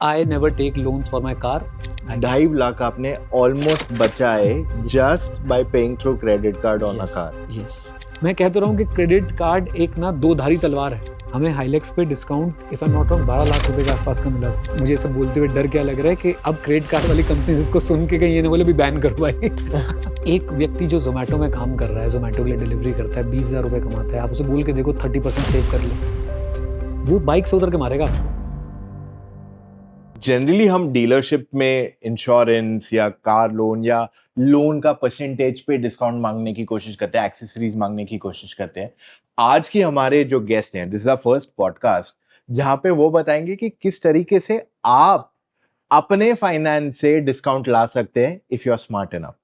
I never take loans for my car. 2.5 lakh आपने almost बचाए just by paying through credit card on a car. Yes, मैं कह तो रहा हूँ कि क्रेडिट कार्ड एक ना दो धारी तलवार है. हमें हाइलेक्स पे discount if I am not wrong 12 lakh रुपए के आसपास का मिला. मुझे सब बोलते हुए डर क्या लग रहा है कि अब क्रेडिट कार्ड वाली कंपनी इसको सुन के कहीं ये ना बोले भी बैन करवाए. एक व्यक्ति जो जोमेटो में काम कर रहा है, जोमेटो के लिए डिलीवरी करता है, 20,000 रुपए कमाता है, आप उसे बोल के देखो 30% सेव कर ले, वो बाइक से उतर के मारेगा आपको. जनरली हम डीलरशिप में इंश्योरेंस या कार लोन या लोन का परसेंटेज पे डिस्काउंट मांगने की कोशिश करते हैं, एक्सेसरीज मांगने की कोशिश करते हैं. आज की हमारे जो गेस्ट हैं, this is the first podcast जहां पे वो बताएंगे कि किस तरीके से आप अपने फाइनेंस से डिस्काउंट ला सकते हैं if you are smart enough.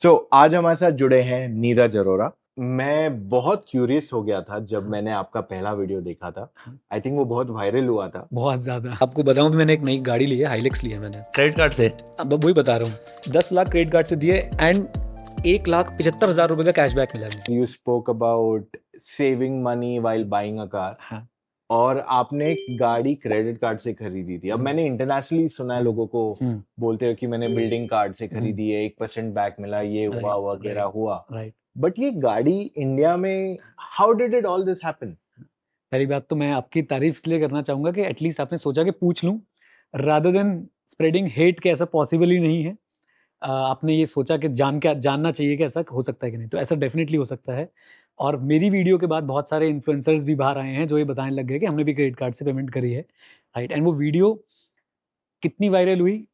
So आज हमारे साथ जुड़े हैं नीरज अरोरा. मैं बहुत क्यूरियस हो गया था जब मैंने आपका पहला वीडियो देखा था. आई थिंक वो बहुत वायरल हुआ था. बहुत ज्यादा. आपको बताऊं, मैंने एक नई गाड़ी ली है, हाइलेक्स ली है मैंने क्रेडिट कार्ड से. अब वही बता रहा हूँ, 10 लाख क्रेडिट कार्ड से दिए एंड 1,75,000 रुपए का कैशबैक मिला है. You spoke about saving money while buying a car. हाँ. और आपने एक गाड़ी क्रेडिट कार्ड से खरीदी थी. अब मैंने इंटरनेशनली सुना है लोगों को बोलते हो कि मैंने बिल्डिंग कार्ड से खरीदी है, 1% बैक मिला, ये हुआ वगैरह हुआ. बट ये गाड़ी इंडिया में how did it all this happen? पहली बात तो मैं आपकी तारीफ इसलिए करना चाहूंगा कि एटलीस्ट आपने सोचा कि पूछ लूं रादर देन स्प्रेडिंग हेट, के ऐसा पॉसिबल ही नहीं है. आपने ये सोचा कि जानना चाहिए कि ऐसा हो सकता है कि नहीं, तो ऐसा डेफिनेटली हो सकता है. और मेरी वीडियो के बाद बहुत सारे इन्फ्लुएंसर्स भी बाहर आए हैं जो ये बताने लग गए कि हमने भी क्रेडिट कार्ड से पेमेंट करी है, राइट. एंड वो वीडियो कितनी वायरल हुई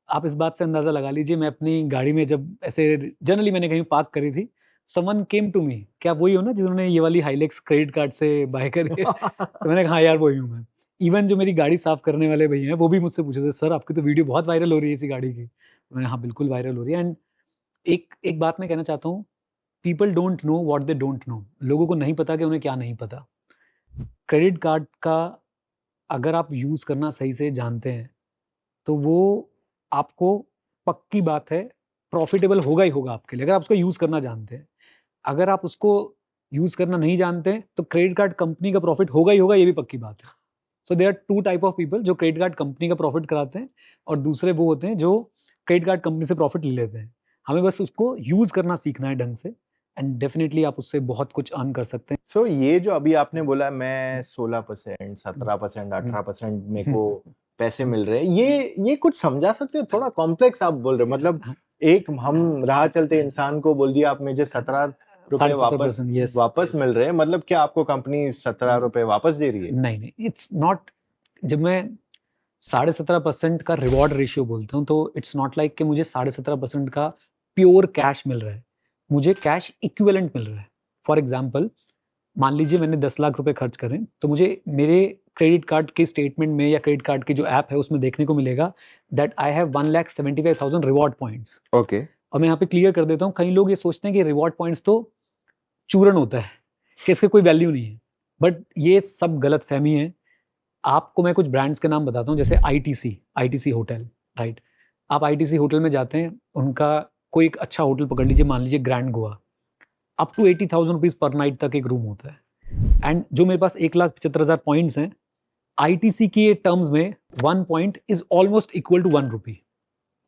आप इस बात से अंदाज़ा लगा लीजिए. मैं अपनी गाड़ी में जब ऐसे जनरली मैंने कहीं पार्क करी थी, समवन केम टू मी, क्या वही हो ना जिन्होंने ये वाली हाइलेक्स क्रेडिट कार्ड से बाय करी है? तो मैंने कहा हाँ यार वही हूँ मैं. इवन जो मेरी गाड़ी साफ करने वाले भैया हैं वो भी मुझसे पूछे थे, सर आपकी तो वीडियो बहुत वायरल हो रही है इसी गाड़ी की. मैंने हाँ बिल्कुल वायरल हो रही है. एंड एक एक बात मैं कहना चाहता हूँ, people don't know what they don't know. लोगों को नहीं पता कि उन्हें क्या नहीं पता. क्रेडिट कार्ड का अगर आप यूज़ करना सही से जानते हैं तो वो आपको, पक्की बात है, प्रॉफिटेबल होगा ही होगा आपके लिए अगर आप उसको यूज़ करना जानते हैं. अगर आप उसको यूज़ करना नहीं जानते हैं तो क्रेडिट कार्ड कंपनी का प्रॉफिट होगा ही होगा, ये भी पक्की बात है. So there are two type of people, जो क्रेडिट कार्ड कंपनी का प्रॉफिट कराते हैं और दूसरे वो होते हैं जो क्रेडिट कार्ड कंपनी से प्रॉफिट ले लेते हैं. हमें बस उसको यूज़ करना सीखना है ढंग से एंड डेफिनेटली आप उससे बहुत कुछ अर्न कर सकते हैं. सो ये जो अभी आपने बोला मैं 16%, 17%, 18% मेरे को पैसे मिल रहे हैं, ये कुछ समझा सकते हो? थोड़ा कॉम्प्लेक्स आप बोल रहे हो. मतलब एक हम राह चलते इंसान को बोल दिया आप मुझे 17 रुपए वापस मिल रहे हैं, मतलब क्या आपको कंपनी 17 रुपए वापस दे रही है? नहीं, इट्स नॉट. जब मैं 17.5% का रिवॉर्ड रेशियो बोलता हूँ तो इट्स नॉट लाइक कि मुझे 17.5% का प्योर कैश मिल रहा है. मुझे कैश इक्विवेलेंट मिल रहा है. फॉर एग्जाम्पल, मान लीजिए मैंने 10 लाख रुपए खर्च करें तो मुझे मेरे क्रेडिट कार्ड के स्टेटमेंट में या क्रेडिट कार्ड की जो ऐप है उसमें देखने को मिलेगा that I have 1,75,000 reward points. Okay. और मैं यहाँ पे क्लियर कर देता हूँ, कई लोग ये सोचते हैं कि रिवॉर्ड पॉइंट्स तो चूरन होता है, कि इसके कोई वैल्यू नहीं है. बट ये सब गलत फहमी है. आपको मैं कुछ ब्रांड्स के नाम बताता हूँ, जैसे आईटीसी होटल, राइट. आप आईटीसी होटल में जाते हैं, उनका कोई एक अच्छा होटल पकड़ लीजिए, मान लीजिए grand Goa, up to 80,000 rupees per night तक एक रूम होता है. एंड जो मेरे पास 1,75,000 पॉइंट्स हैं, आईटीसी के टर्म्स में 1 point is almost equal to 1 rupee.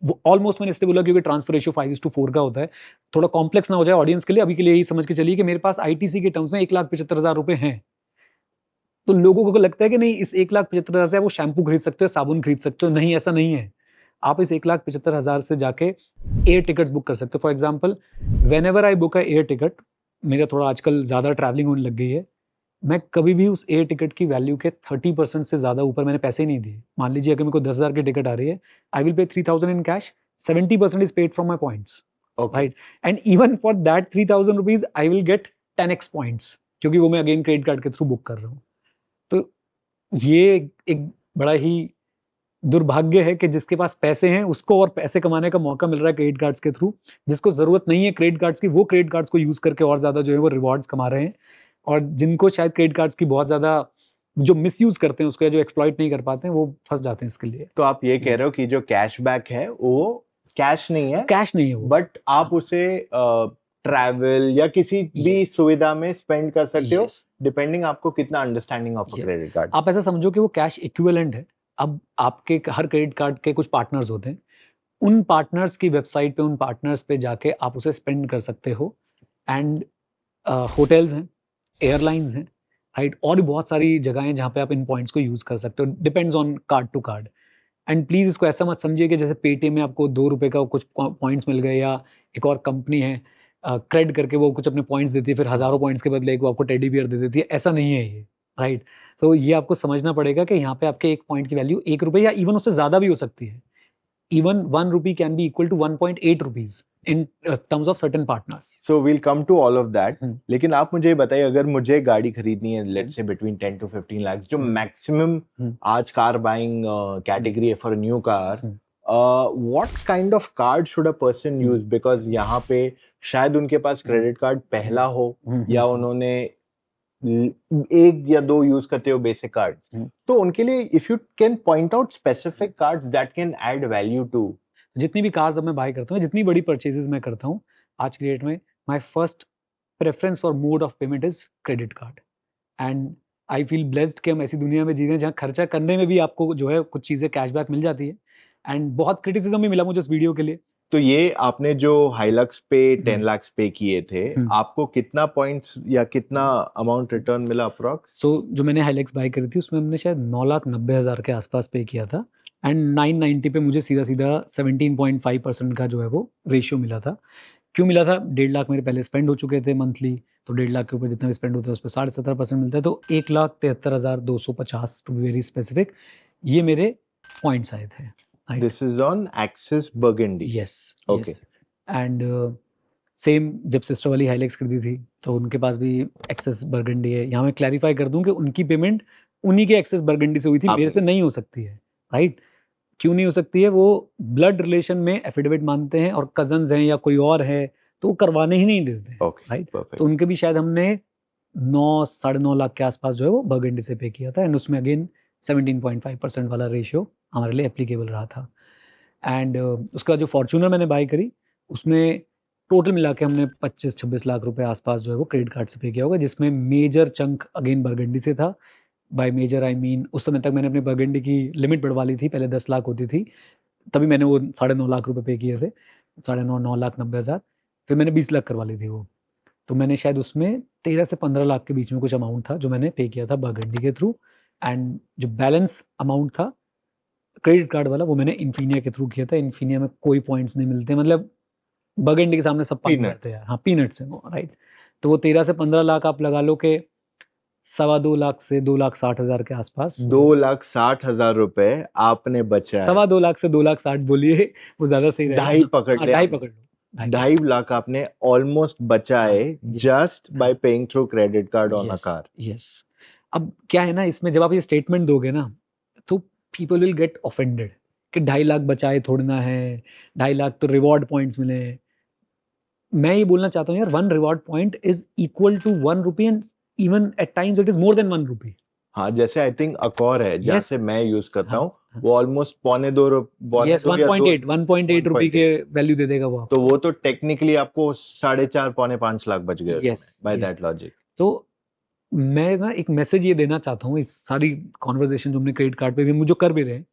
वो ऑलमोस्ट मैंने इसलिए बोला क्योंकि ट्रांसफर रेशियो 5:4 का होता है. थोड़ा कॉम्प्लेक्स ना हो जाए ऑडियंस के लिए, अभी के लिए यही समझ के चलिए कि मेरे पास आईटीसी के टर्म्स में 1,75,000 रुपए हैं. तो लोगों को लगता है कि नहीं, इस 1,75,000 से वो शैम्पू खरीद सकते हो, साबुन खरीद सकते हो. नहीं, ऐसा नहीं है. आप इस 1,75,000 से जाके एयर टिकट्स बुक कर सकते हो. For example, when ever I book a air ticket, मेरा थोड़ा आजकल ज़्यादा ट्रैवलिंग होने लग गई है, मैं कभी भी उस एयर टिकट की वैल्यू के 30% से ज़्यादा ऊपर मैंने पैसे नहीं दिए. मान लीजिए अगर मेरे को 10,000 की टिकट आ रही है, I will pay 3,000 in cash, 70% is paid from my points, right. And even for that 3,000 rupees I will get 10x points, क्योंकि वो मैं अगेन क्रेडिट कार्ड के थ्रू बुक कर रहा हूँ. तो ये एक बड़ा ही दुर्भाग्य है कि जिसके पास पैसे हैं उसको और पैसे कमाने का मौका मिल रहा है क्रेडिट कार्ड्स के थ्रू. जिसको ज़रूरत नहीं है क्रेडिट कार्ड्स की, वो क्रेडिट कार्ड्स को यूज़ करके और ज़्यादा जो है वो रिवॉर्ड्स कमा रहे हैं. और जिनको शायद क्रेडिट कार्ड्स की बहुत ज़्यादा जो मिसयूज़ करते हैं उसको, जो एक्सप्लॉइट नहीं कर पाते हैं, वो फंस जाते हैं इसके लिए. तो आप ये कह रहे हो कि जो कैशबैक है वो कैश नहीं है, वो. बट आप उसे ट्रैवल या किसी भी सुविधा में स्पेंड कर सकते हो, डिपेंडिंग आपको कितना understanding of a credit card. आप ऐसा समझो कि वो कैश इक्विवेलेंट है. अब आपके हर क्रेडिट कार्ड के कुछ पार्टनर्स होते हैं, उन पार्टनर्स की वेबसाइट पे, उन पार्टनर्स पे जाके आप उसे स्पेंड कर सकते हो। एंड होटल्स हैं, एयरलाइंस हैं, राइट, और भी बहुत सारी जगह हैं जहाँ पे आप इन पॉइंट्स को यूज़ कर सकते हो, depends on card to card. And please इसको ऐसा मत समझिए कि जैसे पेटीएम में आपको ₹2 का कुछ पॉइंट्स मिल गए, या एक और कंपनी है क्रेड करके वो कुछ अपने पॉइंट्स देती है, फिर हज़ारों पॉइंट्स के बदले एक वो आपको टेडी बियर दे देती है, ऐसा नहीं है ये, राइट। सो ये आपको समझना पड़ेगा कि यहाँ पे आपके 1 पॉइंट की वैल्यू ₹1 या इवन उससे ज़्यादा भी हो सकती है। Even 1 rupee can be equal to 1.8 rupees in terms of certain partners. So we'll come to all of that. हम्म। लेकिन आप मुझे ये बताइए, अगर मुझे गाड़ी खरीदनी है, let's say between 10 to 15 lakhs, जो maximum आज कार बाइंग कैटेगरी है for a new car, what kind of card should a person use? Because यहाँ पे शायद उनके पास क्रेडिट कार्ड पहला हो, या उन्होंने एक या दो यूज करते हो बेसिक कार्ड्स, तो उनके लिए if you can point out specific cards that can add value to. जितनी भी कार्स अब मैं बाय करता हूँ, जितनी बड़ी परचेजेस मैं करता हूँ आज की डेट में, my first preference for mode of payment is credit card. And I feel blessed कि हम ऐसी दुनिया में जी रहे हैं जहाँ खर्चा करने में भी आपको जो है कुछ चीज़ें कैशबैक मिल जाती है। एंड बहुत क्रिटिसिज्म भी मिला मुझे इस वीडियो के लिए। तो ये आपने जो हाइलक्स पे 10 लाख पे किए थे, आपको कितना पॉइंट्स या कितना अमाउंट रिटर्न मिला अप्रॉक्स? सो जो मैंने हाइलक्स बाय करी थी उसमें हमने शायद 9,90,000 के आसपास पे किया था। एंड 990 पे मुझे सीधा 17.5% का जो है वो रेशियो मिला था। क्यों मिला था? 1.5 लाख मेरे पहले स्पेंड हो चुके थे मंथली, तो 1.5 लाख के ऊपर जितना भी स्पेंड होता है उस पे 17.5% मिलता है, तो 1,73,250 टू बी वेरी स्पेसिफिक, ये मेरे पॉइंट्स आए थे। This is on axis burgundy. Yes, okay. And same जब सिस्टर वाली हाइलक्स खरीदी थी तो उनके पास भी एक्सेस बर्गंडी है। यहाँ मैं क्लैरिफाई कर दूं कि उनकी पेमेंट उन्हीं के एक्सेस बर्गंडी से हुई थी, मेरे से नहीं हो सकती है, राइट। क्यों नहीं हो सकती है? वो ब्लड रिलेशन में एफिडेविट मानते हैं और कजन्स हैं या कोई और है तो वो करवाने ही नहीं देते, राइट। तो उनके भी शायद हमने 9-9.5 लाख के आसपास जो है वो बर्गंडी से पे किया था। एंड उसमें अगेन 17.5% वाला रेशियो हमारे लिए एप्लीकेबल रहा था। एंड उसके बाद जो फॉर्च्यूनर मैंने बाय करी उसमें टोटल मिला के हमने 25-26 लाख रुपए आसपास जो है वो क्रेडिट कार्ड से पे किया होगा, जिसमें मेजर चंक अगेन बर्गंडी से था। बाय मेजर आई मीन उस समय तक मैंने अपनी बर्गंडी की लिमिट बढ़वा ली थी, पहले 10 लाख होती थी, तभी मैंने वो 9.5 लाख रुपए पे किए थे, 9.5 फिर मैंने 20 लाख करवा ली थी वो। तो मैंने शायद उसमें 13 से 15 लाख के बीच में कुछ अमाउंट था जो मैंने पे किया था बर्गंडी के थ्रू। एंड जो बैलेंस अमाउंट था क्रेडिट कार्ड वाला वो मैंने इन्फिनिया के थ्रू किया था। इन्फिनिया में कोई पॉइंट्स नहीं मिलते, मतलब बर्गंडी के सामने सब पानी रहते हैं। हाँ, पीनट्स है वो, राइट। तो वो 13 से 15 लाख आप लगा लो कि 2.25 लाख से 2,60,000 के आसपास। 2,60,000 रुपए आपने बचाए। 2.25 लाख से 2,60,000 बोलिए, वो ज्यादा सही रहेगा। 2.5 पकड़ ले। 2.5 पकड़ लो। 2.5 लाख आपने ऑलमोस्ट बचाए just by paying through credit card on a car. Yes. अब क्या है ना, इसमें जब आप ये स्टेटमेंट दोगे ना तो पीपल विल गेट ऑफेंडेड कि 2.5 लाख बचाए थोड़ी ना है, 2.5 लाख तो रिवॉर्ड पॉइंट्स मिले। मैं ये बोलना चाहता हूँ यार, 1 reward point is equal to 1 rupee and even at times it is more than 1 rupee. हाँ, जैसे आई थिंक अकॉर है जहाँ से मैं यूज करता हूँ, हाँ, वो ऑलमोस्ट 1.8 रुपी के वैल्यू दे देगा वो। तो वो तो टेक्निकली आपको 4.5-5.5 लाख बच गए बाय दैट लॉजिक। तो मैं ना एक मैसेज ये देना चाहता हूँ, इस सारी कॉन्वर्जेशन जो हमने क्रेडिट कार्ड पे भी हम जो कर भी रहे हैं,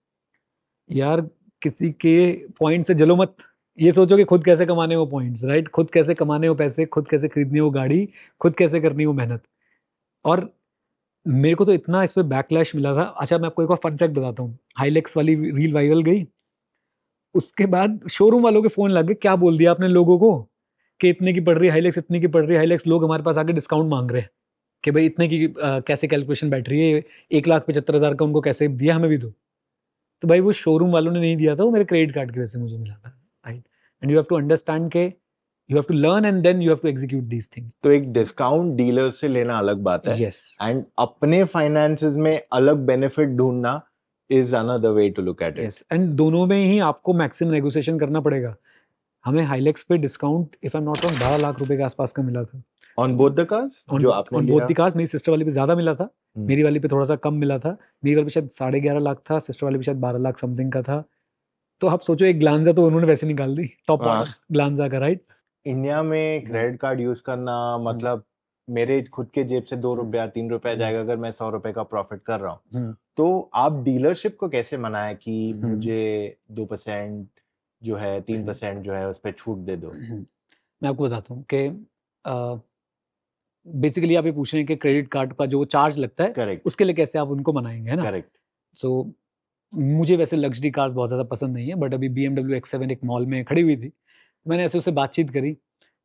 यार किसी के पॉइंट से जलो मत। ये सोचो कि खुद कैसे कमाने वो पॉइंट्स, राइट, खुद कैसे कमाने वो पैसे, खुद कैसे खरीदनी वो गाड़ी, खुद कैसे करनी वो मेहनत। और मेरे को तो इतना इस पे बैकलैश मिला था। अच्छा, मैं आपको एक और फन फैक्ट बताता हूँ। हाइलेक्स वाली रील वायरल गई, उसके बाद शोरूम वालों के फोन लग गए, क्या बोल दिया आपने लोगों को कि इतने की पड़ रही है हाइलेक्स, इतने की पड़ रही है हाइलेक्स। लोग हमारे पास आके डिस्काउंट मांग रहे हैं कि भाई इतने की कैसे कैलकुलेशन बैठ रही है, 1,75,000 का उनको कैसे दिया, हमें भी दो। तो भाई वो शोरूम वालों ने नहीं दिया था, वो मेरे क्रेडिट कार्ड की वजह से मुझे मिला था, right. And you have to understand के you have to learn and then you have to execute these things. तो एक डिस्काउंट डीलर से लेना अलग बात है, यस, एंड अपने फाइनेंसेस में अलग बेनिफिट ढूंढना is another way to look at it. Yes, and दोनों में ही आपको मैक्सिमम नेगोशिएशन करना पड़ेगा। हमें हाइलेक्स पे discount if I am not wrong 12 lakh रुपए के आसपास का मिला था ऑन बोथ द कार्स जो आपने ऑन लिया। Both the cars. मेरी सिस्टर वाली पे ज्यादा मिला था, मेरी वाली पे थोड़ा सा कम मिला था। मेरी वाली पे शायद 11.5 लाख था, सिस्टर वाली पे शायद 12 लाख समथिंग का था। तो आप सोचो, एक ग्लांजा तो उन्होंने वैसे निकाल दी, टॉप ग्लांजा का, राइट। इंडिया में क्रेडिट कार्ड यूज करना मतलब मेरे खुद के जेब से 2 रुपया 3 रुपया जाएगा अगर मैं 100 रुपए का प्रॉफिट कर रहा हूँ, तो आप डीलरशिप को कैसे मनाएं कि मुझे 2% जो है 3% जो है उस पर छूट दे दो? मैं आपको बताता हूँ कि बेसिकली आप ये पूछ रहे हैं कि क्रेडिट कार्ड का जो चार्ज लगता है करेक्ट, उसके लिए कैसे आप उनको मनाएंगे, है ना? करेक्ट। सो मुझे वैसे लग्जरी कार्स बहुत ज़्यादा पसंद नहीं है, बट अभी BMW X7 एक मॉल में खड़ी हुई थी, मैंने ऐसे उससे बातचीत करी।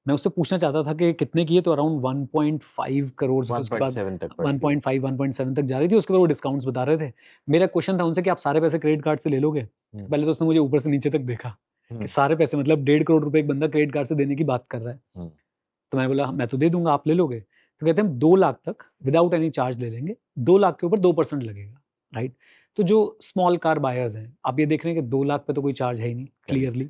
मैं उससे पूछना चाहता था कि कितने की है, तो अराउंड 1.5 करोड़ से उसके बाद 1.7 तक पड़ती है। 1.5 1.7 तक जा रही थी, उसके बाद वो डिस्काउंट्स बता रहे थे। मेरा क्वेश्चन था उनसे कि आप सारे पैसे क्रेडिट कार्ड से ले लोगे? पहले तो उसने मुझे ऊपर से नीचे तक देखा कि सारे पैसे मतलब 1.5 करोड़ रुपए एक बंदा क्रेडिट कार्ड से देने की बात कर रहा है। तो मैंने बोला मैं तो दे दूंगा, आप ले लोगे? तो कहते हैं हम 2 लाख तक विदाउट एनी चार्ज ले लेंगे, 2 लाख के ऊपर 2% लगेगा, राइट? तो जो स्मॉल कार बायर्स हैं, आप ये देख रहे हैं कि 2 लाख पे तो कोई चार्ज है ही नहीं क्लियरली।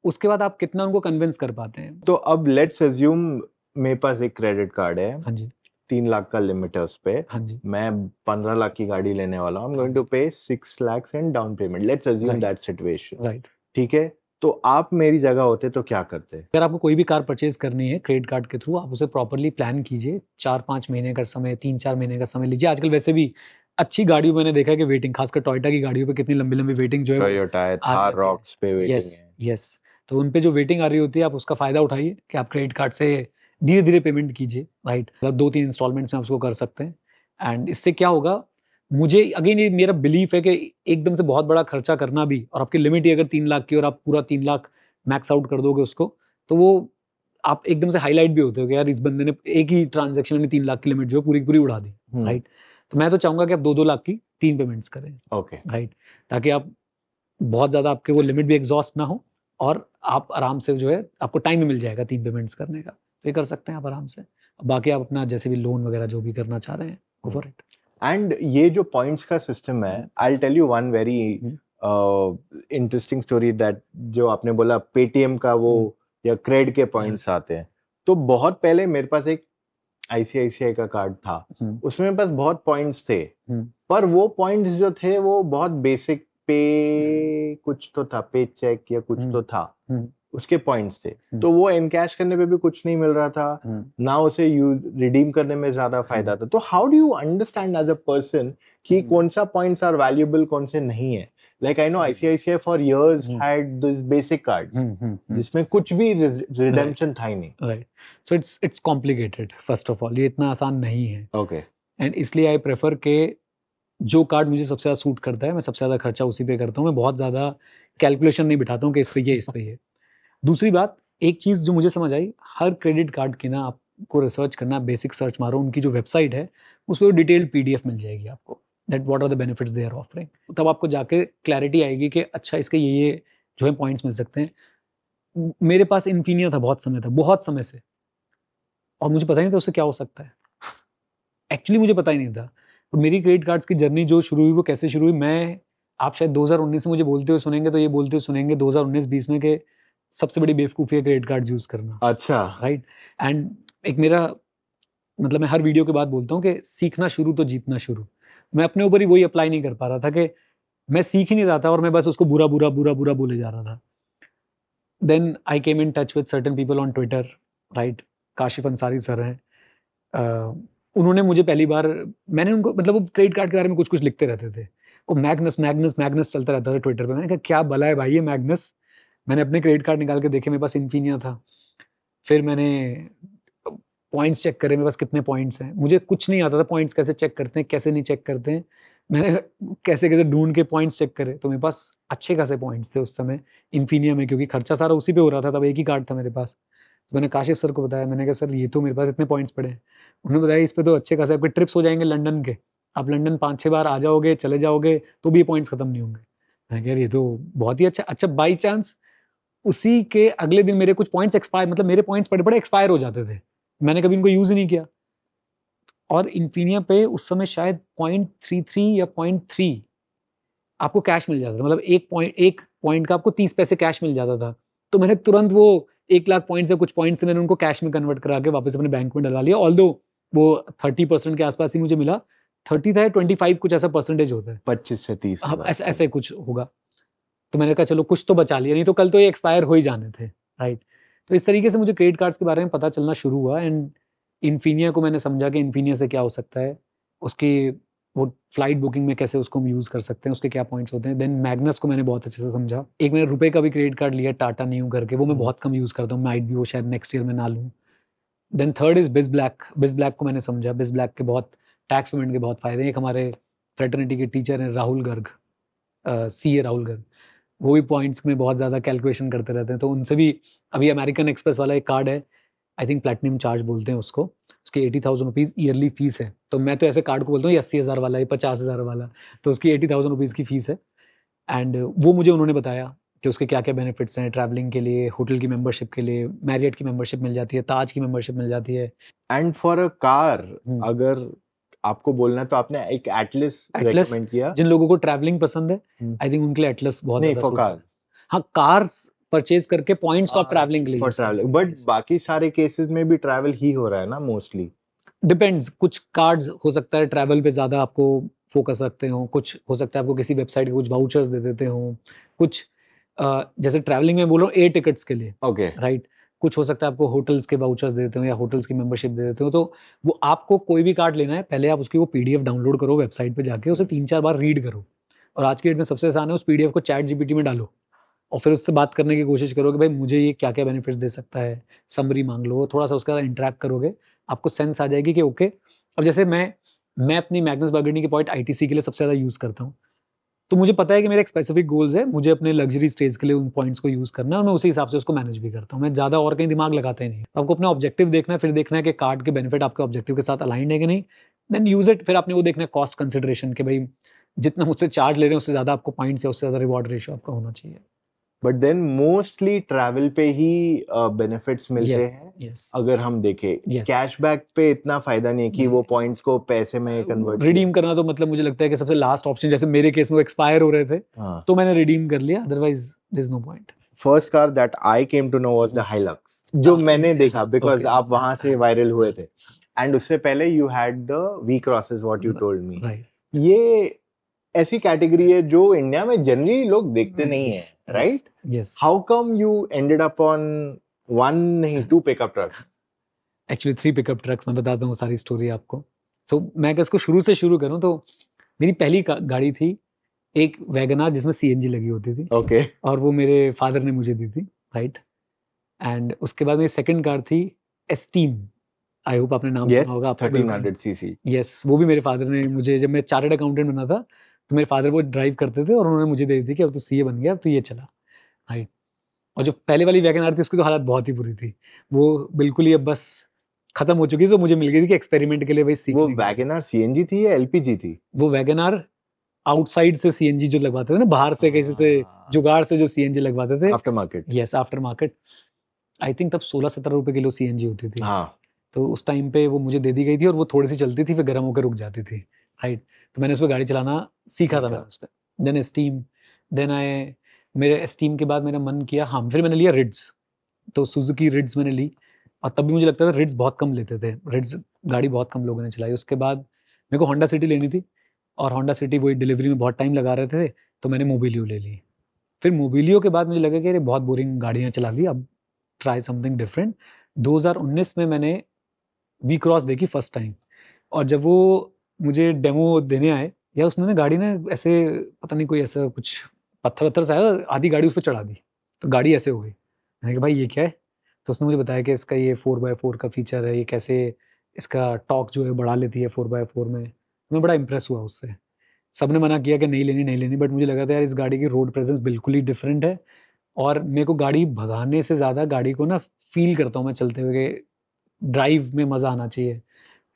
उसके बाद आप कितना उनको कन्विंस कर पाते हैं? तो अब लेट्स अज्यूम मेरे पास एक क्रेडिट कार्ड है, हाँ जी, 3 लाख का लिमिट है उस पे, हाँ जी, मैं 15 लाख की गाड़ी लेने वाला हूँ, आई एम गोइंग टू पे 6 lakhs in down payment, let's assume right, that situation, right. ठीक है? तो आप मेरी जगह होते तो क्या करते? अगर आपको कोई भी कार परचेज़ करनी है क्रेडिट कार्ड के थ्रू, आप उसे प्रॉपर्ली प्लान कीजिए। 4-5 महीने का समय, 3-4 महीने का समय लीजिए। आजकल वैसे भी अच्छी गाड़ियों में मैंने देखा है कि वेटिंग, खासकर टोयोटा की गाड़ियों पे कितनी लंबी-लंबी वेटिंग जो है वो टोयोटा है, आ थार जाती है। रॉक्स पे वेटिंग यस, है। यस। तो उन पे जो वेटिंग आ रही होती है, आप उसका फ़ायदा उठाइए कि आप क्रेडिट कार्ड से धीरे-धीरे पेमेंट कीजिए, राइट? मतलब 2-3 इंस्टॉलमेंट्स में आप उसको कर सकते हैं। एंड इससे क्या होगा, मुझे अगेन ये मेरा बिलीफ है कि एकदम से बहुत बड़ा खर्चा करना भी, और आपकी लिमिट ही अगर 3 लाख की और आप पूरा 3 लाख मैक्स आउट कर दोगे उसको, तो वो आप एकदम से हाइलाइट भी होते हो कि यार इस बंदे ने एक ही ट्रांज़ैक्शन में 3 लाख की लिमिट जो है पूरी की पूरी उड़ा दी, राइट? तो मैं तो चाहूँगा कि आप 2-2 लाख की 3 पेमेंट्स करें, ओके। राइट? ताकि आप बहुत ज़्यादा आपके वो लिमिट भी एग्ज़ॉस्ट ना हो, और आप आराम से जो है आपको टाइम भी मिल जाएगा 3 पेमेंट्स करने का। तो ये कर सकते हैं आप आराम से। बाकी आप अपना जैसे भी लोन वगैरह जो भी करना चाह रहे हैं, गो फॉर इट। एंड ये जो पॉइंट्स का सिस्टम है, I will tell you one very interesting story that जो आपने बोला पेटीएम का वो या क्रेड के पॉइंट्स आते हैं, तो बहुत पहले मेरे पास एक आईसीआईसीआई का कार्ड था, उसमें मेरे पास बहुत पॉइंट्स थे, पर वो पॉइंट्स जो थे वो बहुत बेसिक पे कुछ तो था, पे चेक या कुछ तो था, उसके पॉइंट्स थे, तो वो एनकैश करने पे भी कुछ नहीं मिल रहा था, ना उसे यूज रिडीम करने में ज्यादा फायदा था। तो how do you understand as a person कि कौन सा पॉइंट्स आर वैल्यूएबल, कौन से नहीं है? Like I know ICICI for years had this basic card जिसमें कुछ भी रिडेम्पशन था ही नहीं। Right. So it's complicated, first of all ये इतना आसान नहीं है। ओके। एंड इसलिए आई प्रेफर के जो कार्ड मुझे सबसे ज़्यादा सूट करता है, मैं सबसे ज़्यादा खर्चा उसी पे करता हूँ। मैं बहुत ज़्यादा कैलकुलेशन नहीं बिठाता हूँ कि इस पे ये, इस पे ये। दूसरी बात, एक चीज़ जो मुझे समझ आई, हर क्रेडिट कार्ड की ना आपको रिसर्च करना, बेसिक सर्च मारो, उनकी जो वेबसाइट है, उसपे डिटेल्ड पीडीएफ मिल जाएगी आपको, that what are the benefits they are offering. तब आपको जाके क्लैरिटी आएगी कि अच्छा इसके ये जो है पॉइंट्स मिल सकते हैं। मेरे पास इन्फिनिया था बहुत समय से, और मुझे पता नहीं था उससे क्या हो सकता है। एक्चुअली मुझे पता ही नहीं था। तो मेरी क्रेडिट कार्ड्स की जर्नी जो शुरू हुई वो कैसे शुरू हुई, मैं आप शायद 2019 में मुझे बोलते हुए सुनेंगे, तो ये बोलते हुए सुनेंगे 2019-20 में कि सबसे बड़ी बेवकूफ़ी है क्रेडिट कार्ड्स यूज़ करना, अच्छा। राइट? एंड एक मेरा मतलब मैं हर वीडियो के बाद बोलता हूँ कि सीखना शुरू तो जीतना शुरू। मैं अपने ऊपर ही वही अप्लाई नहीं कर पा रहा था कि मैं सीख ही नहीं रहा था और मैं बस उसको बुरा बोले जा रहा था। Then I came in touch with certain people on Twitter, right? Kashif Ansari sir हैं। उन्होंने मुझे पहली बार, मैंने उनको मतलब वो क्रेडिट कार्ड के बारे में कुछ-कुछ लिखते रहते थे। वो मैग्नस चलता रहता था ट्विटर पे। मैंने कहा क्या भला है भाई ये मैग्नस? मैंने अपने क्रेडिट कार्ड निकाल के देखे, मेरे पास इन्फिनिया था। फिर मैंने पॉइंट्स चेक करे, मेरे पास कितने पॉइंट्स हैं। मुझे कुछ नहीं आता था पॉइंट्स कैसे चेक करते हैं, कैसे नहीं चेक करते हैं। मैंने कैसे-कैसे ढूँढ के पॉइंट्स चेक करे, तो मेरे पास अच्छे खासे पॉइंट्स थे उस समय इन्फिनिया में, क्योंकि खर्चा सारा उसी पे हो रहा था, तब एक ही कार्ड था मेरे पास। तो मैंने काशिफ सर को बताया, मैंने कहा सर ये तो मेरे पास इतने पॉइंट्स पड़े हैं। उन्होंने बताया इस पे तो अच्छे खासे आपके ट्रिप्स हो जाएँगे लंदन के। आप लंदन 5-6 बार आ जाओगे, चले जाओगे, तो भी ये पॉइंट्स खत्म नहीं होंगे। मैंने कहा यार ये तो बहुत ही अच्छा। अच्छा बाय चांस उसी के अगले दिन मेरे कुछ पॉइंट्स एक्सपायर, मतलब मेरे पॉइंट्स पड़े-पड़े एक्सपायर हो जाते थे। मैंने कभी इनको यूज़ ही नहीं किया। और इन्फिनिया पे उस समय शायद 0.33 या 0.3 आपको कैश मिल जाता था। मतलब 1 पॉइंट का आपको 30 पैसे कैश मिल जाता था। तो मैंने तुरंत वो 1 लाख पॉइंट्स या कुछ पॉइंट्स थे, मैंने उनको कैश में कन्वर्ट करा के वापस अपने बैंक में डलवा लिया। ऑल्दो वो 30% के आस-पास ही मुझे मिला। 30 था या 25 कुछ ऐसा परसेंटेज होता है। 25 से 30 हाँ, होगा। ऐसा ही कुछ होगा। तो मैंने कहा चलो कुछ तो बचा लिया, नहीं तो कल तो ये एक्सपायर हो ही जाने थे, राइट? तो इस तरीके से मुझे क्रेडिट कार्ड्स के बारे में पता चलना शुरू हुआ। एंड इन्फिनिया को मैंने समझा कि इन्फिनिया से क्या हो सकता है, उसकी वो फ्लाइट बुकिंग में कैसे उसको हम यूज़ कर सकते हैं, उसके क्या पॉइंट्स होते हैं। देन मैग्नस को मैंने बहुत अच्छे से समझा। एक मैंने रुपए का भी क्रेडिट कार्ड लिया टाटा न्यू करके, वो मैं बहुत कम यूज़ करता हूँ, माइट भी वो शायद नेक्स्ट ईयर में ना लूँ। Then third is biz black. Biz black को मैंने समझा, बिज़ ब्लैक के बहुत टैक्स पेमेंट के बहुत फ़ायदे हैं। एक हमारे फ्रेटर्निटी के टीचर हैं राहुल गर्ग, सीए राहुल गर्ग, वो भी पॉइंट्स में बहुत ज़्यादा कैलकुलेशन करते रहते हैं, तो उनसे भी अभी अमेरिकन एक्सप्रेस वाला एक कार्ड है, आई थिंक प्लैटिनम चार्ज बोलते हैं उसको, उसकी 80,000 रुपीज़ ईयरली फीस है। तो मैं तो ऐसे कार्ड को बोलता हूँ ये 80,000 वाला, ये 50,000 वाला, तो उसकी 80,000 रुपीज़ की फीस है। एंड वो मुझे उन्होंने बताया कि उसके क्या-क्या बेनिफिट्स हैं ट्रैवलिंग के लिए, होटल की मेंबरशिप के लिए, मैरियट की मेंबरशिप मिल जाती है, ताज की मेंबरशिप मिल जाती है। एंड फॉर अ कार हुँ। अगर आपको बोलना है तो आपने एक एटलस एटलस रेकमेंड किया? जिन लोगों को ट्रैवलिंग पसंद है, हुँ। आई थिंक उनके लिए एटलस बहुत नहीं, ज़्यादा फॉर सूट करता है। कार्स। हाँ, कार्स परचेज़ करके पॉइंट्स को आप ट्रैवलिंग के लिए फॉर यूज़ ट्रैवलिंग, करेंगे। बट बाकी सारे केसेस में भी ट्रैवल ही हो रहा है ना मोस्टली। डिपेंड्स, कुछ कार्ड्स हो सकता है ट्रैवल पे ज़्यादा आपको फ़ोकस रखते हों, कुछ हो सकता है आपको किसी वेबसाइट के कुछ वाउचर्स दे देते हों, कुछ जैसे ट्रैवलिंग में बोल रहा हूँ एयर टिकट्स के लिए, ओके। राइट? कुछ हो सकता है आपको होटल्स के वाउचर्स दे देते हो या होटल्स की मेंबरशिप दे देते हो, तो वो आपको कोई भी कार्ड लेना है, पहले आप उसकी वो पीडीएफ डाउनलोड करो वेबसाइट पे जाके, उसे 3-4 बार रीड करो और आज की डेट में सबसे आसान है उस पीडीएफ को चैट जीपीटी में डालो और फिर उससे बात करने की कोशिश करो कि भाई मुझे ये क्या-क्या बेनिफिट्स दे सकता है, समरी माँग लो, थोड़ा-सा उसका इंटरैक्ट करोगे, आपको सेंस आ जाएगी कि ओके। अब जैसे मैं अपनी मैग्नस बर्गंडी की पॉइंट आईटीसी के लिए सबसे ज़्यादा यूज़ करता हूँ। तो मुझे पता है कि मेरा एक स्पेसिफिक गोल्स है, मुझे अपने लग्ज़री स्टेज़ के लिए उन पॉइंट्स को यूज़ करना है और मैं उसी हिसाब से उसको मैनेज भी करता हूँ। मैं ज़्यादा और कहीं दिमाग लगाता ही नहीं। आपको अपना ऑब्जेक्टिव देखना है, फिर देखना है कि कार्ड के बेनिफिट आपके ऑब्जेक्टिव के साथ अलाइन्ड है कि नहीं, देन यूज़ इट। फिर आपने वो देखना है कॉस्ट कंसिडरेशन कि भई जितना मुझसे चार्ज ले रहे हैं उससे ज़्यादा आपको पॉइंट्स या उससे ज़्यादा रिवॉर्ड रेशियो आपका होना चाहिए। बट देन मोस्टली ट्रैवल पे ही बेनिफिट्स मिलते यस, हैं यस, अगर हम देखें। यस। कैशबैक पे इतना फायदा नहीं है कि नहीं। वो पॉइंट्स को पैसे में कन्वर्ट किया। रिडीम करना तो मतलब मुझे लगता है कि सबसे लास्ट ऑप्शन, जैसे मेरे केस में वो एक्सपायर हो रहे थे, हाँ। तो मैंने रिडीम कर लिया, otherwise there is no point. First car that I came to know was the Hilux, जो मैंने देखा बिकॉज ओके। आप वहां से वायरल हुए थे। एंड उससे पहले you had the V crosses what you told me. Right. ये ऐसी कैटेगरी है जो इंडिया में जनरली लोग देखते नहीं है, right? Yes. How come you ended up on one नहीं 2 pickup trucks? Actually 3 pickup trucks, मैं बताता हूँ सारी स्टोरी आपको। सो मैं अगर इसको शुरू से शुरू करूँ तो मेरी पहली गाड़ी थी एक वैगनआर जिसमें सीएनजी लगी होती थी ओके। और वो मेरे फादर ने मुझे दी थी, राइट? एंड उसके बाद मेरी सेकंड कार थी एस्टीम, आई होप आपने नाम यस, सुना होगा, आप तो बिल्कुल। 1300 सीसी। यस, वो भी मेरे फादर ने मुझे, जब मैं चार्टर्ड अकाउंटेंट बना था, तो मेरे फादर वो ड्राइव करते थे और उन्होंने मुझे दे दी थी कि अब तो सीए बन गया, अब तो ये चला, राइट? और जो पहले वाली वैगनआर थी उसकी तो हालत बहुत ही बुरी थी। वो बिल्कुल ही अब बस खत्म हो चुकी थी, तो मुझे मिल गई थी कि एक्सपेरिमेंट के लिए भाई वो सीखने के लिए। वैगनआर सीएनजी थी या एलपीजी थी? वो वैगनआर आउटसाइड से सीएनजी जो लगवाते थे ना, बाहर से कैसे से जुगाड़ से जो सीएनजी लगवाते थे। After market. Yes, after market. I think तब 16-17 रुपए किलो सीएनजी होती थी। हाँ। तो उस टाइम पे वो मुझे दे दी गई थी और वो थोड़ी-सी चलती थी, फिर गर्म होकर रुक जाती थी, राइट? तो मैंने उसपे गाड़ी चलाना सीखा था मैंने उसपे। देन एस्टीम, देन आई मेरे एस्टीम के बाद मेरा मन किया, हाँ, फिर मैंने लिया रिड्स। तो सुज़ुकी रिड्स मैंने ली और तब भी मुझे लगता था रिड्स बहुत कम लेते थे। रिड्स गाड़ी बहुत कम लोगों ने चलाई। उसके बाद मेरे को होंडा सिटी लेनी थी और होंडा सिटी वही डिलीवरी में बहुत टाइम लगा रहे थे, तो मैंने मोबिलियो ले ली। फिर मोबिलियो के बाद मुझे लगा कि अरे बहुत बोरिंग गाड़ियाँ चला ली, अब ट्राई समथिंग डिफरेंट। 2019 में मैंने वी क्रॉस देखी फर्स्ट टाइम और जब वो मुझे डेमो देने आए, यार उसने ना गाड़ी ना ऐसे, पता नहीं कोई ऐसा कुछ पत्थर-वत्थर सा आया, आधी गाड़ी उस पे चढ़ा दी, तो गाड़ी ऐसे हो गई। मैंने कहा भाई ये क्या है? तो उसने मुझे बताया कि इसका ये 4x4 का फीचर है, ये कैसे इसका टॉर्क जो है बढ़ा लेती है 4x4 में। मैं बड़ा इम्प्रेस हुआ उससे। सबने मना किया कि नहीं लेनी, बट मुझे लगा था यार इस गाड़ी की रोड प्रेजेंस बिल्कुल ही डिफरेंट है और मेरे को गाड़ी भगाने से ज़्यादा गाड़ी को ना फ़ील करता हूँ मैं चलते हुए कि ड्राइव में मज़ा आना चाहिए।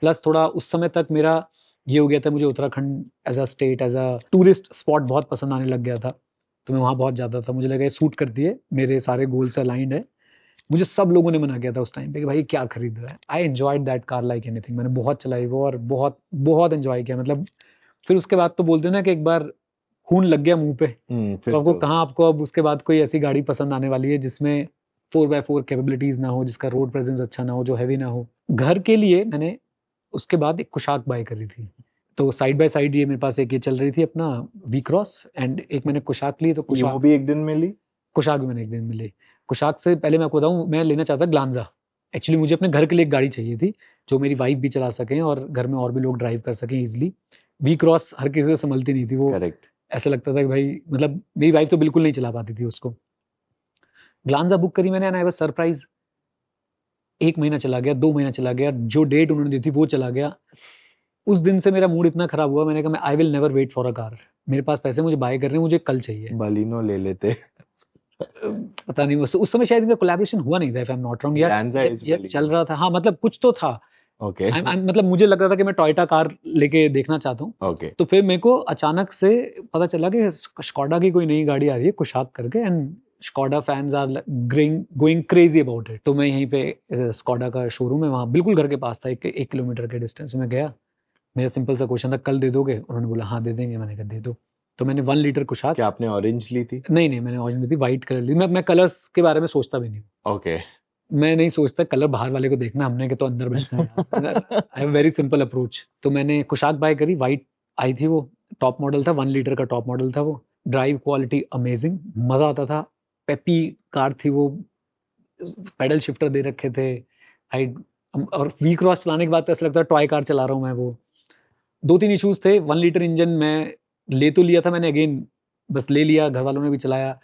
प्लस थोड़ा उस समय तक मेरा ये हो गया था, मुझे Uttarakhand as a state, as a tourist spot बहुत पसंद आने लग गया था। तो मैं वहाँ बहुत जाता था। मुझे लगा ये सूट करती है, मेरे सारे गोल से अलाइन्ड है। मुझे सब लोगों ने मना किया था उस टाइम पे कि भाई क्या खरीद रहा है? I enjoyed that car like anything. मैंने बहुत चलाई वो और बहुत, बहुत एन्जॉय किया। मतलब फिर उसके बाद तो बोलते हैं ना कि एक बार खून लग गया मुँह पे, फिर तो आपको तो कहाँ, आपको अब उसके बाद कोई ऐसी गाड़ी पसंद आने वाली है जिसमें 4x4 कैपेबिलिटीज़ ना हो, जिसका रोड प्रेज़ेंस अच्छा ना हो, जो हेवी ना हो। घर के लिए मैंने उसके बाद एक कुशाक बाय करी थी। तो साइड बाय साइड ये मेरे पास एक ये चल रही थी अपना वी क्रॉस एंड एक मैंने कुशाक ली, तो वो भी एक दिन में ली? कुशाक भी मैंने एक दिन में ली। कुशाक से पहले मैं आपको बताऊँ, मैं लेना चाहता ग्लांज़ा। एक्चुअली मुझे अपने घर के लिए एक गाड़ी चाहिए थी जो मेरी वाइफ भी चला सकें और घर में और भी लोग ड्राइव कर सकें इजीली। वी क्रॉस हर किसी से संभलती नहीं थी वो, करेक्ट। ऐसा लगता था कि भाई मतलब मेरी वाइफ तो बिल्कुल नहीं चला पाती थी उसको। ग्लांजा बुक करी मैंने एंड आई वाज सरप्राइज। 1 महीना चला गया, 2 महीना चला गया, जो डेट उन्होंने दी थी वो चला गया। उस दिन से मेरा मूड इतना खराब हुआ, मैंने कहा मैं I will never wait for a car. मेरे पास पैसे मुझे बाय करने हैं, मुझे कल चाहिए। बलिनो ले लेते। पता नहीं उस समय शायद इनका कोलैबोरेशन हुआ नहीं था if I am not wrong, Glanza is या Baleno. चल रहा था। हाँ, मतलब कुछ तो था। ओके। मतलब मुझे लग रहा था कि मैं टोयोटा कार लेके देखना चाहता हूँ। ओके। तो फिर मेरे को अचानक से पता चला कि स्कोडा की कोई नई गाड़ी आ रही है कुशाक करके and Skoda fans are going crazy about it. तो मैं यहीं पे स्कोडा का शोरूम है वहाँ बिल्कुल घर के पास था, 1 किलोमीटर के डिस्टेंस में गया। मेरा सिंपल सा क्वेश्चन था, कल दे दोगे? उन्होंने बोला हाँ दे देंगे। मैंने कहा दे दो। तो मैंने 1 लीटर कुशाक, क्या आपने ऑरेंज ली थी? नहीं मैंने ऑरेंज ली थी, व्हाइट कलर ली। मैं कलर्स के बारे में सोचता भी नहीं हूँ। ओके। मैं नहीं सोचता कलर बाहर वाले को देखना, हमने के तो अंदर बैठना है। I have very simple approach. तो मैंने कुशाक बाय करी, व्हाइट आई थी वो, टॉप मॉडल था, 1 लीटर का टॉप मॉडल था वो। ड्राइव क्वालिटी अमेजिंग, मजा आता था। पेपी कार थी वो, पेडल शिफ्टर दे रखे थे। आई और वी क्रॉस चलाने के बाद तो ऐसा लगता है टॉय कार चला रहा हूँ मैं वो। 2-3 इश्यूज थे। 1 लीटर इंजन मैं ले तो लिया था मैंने, अगेन बस ले लिया, घर वालों ने भी चलाया।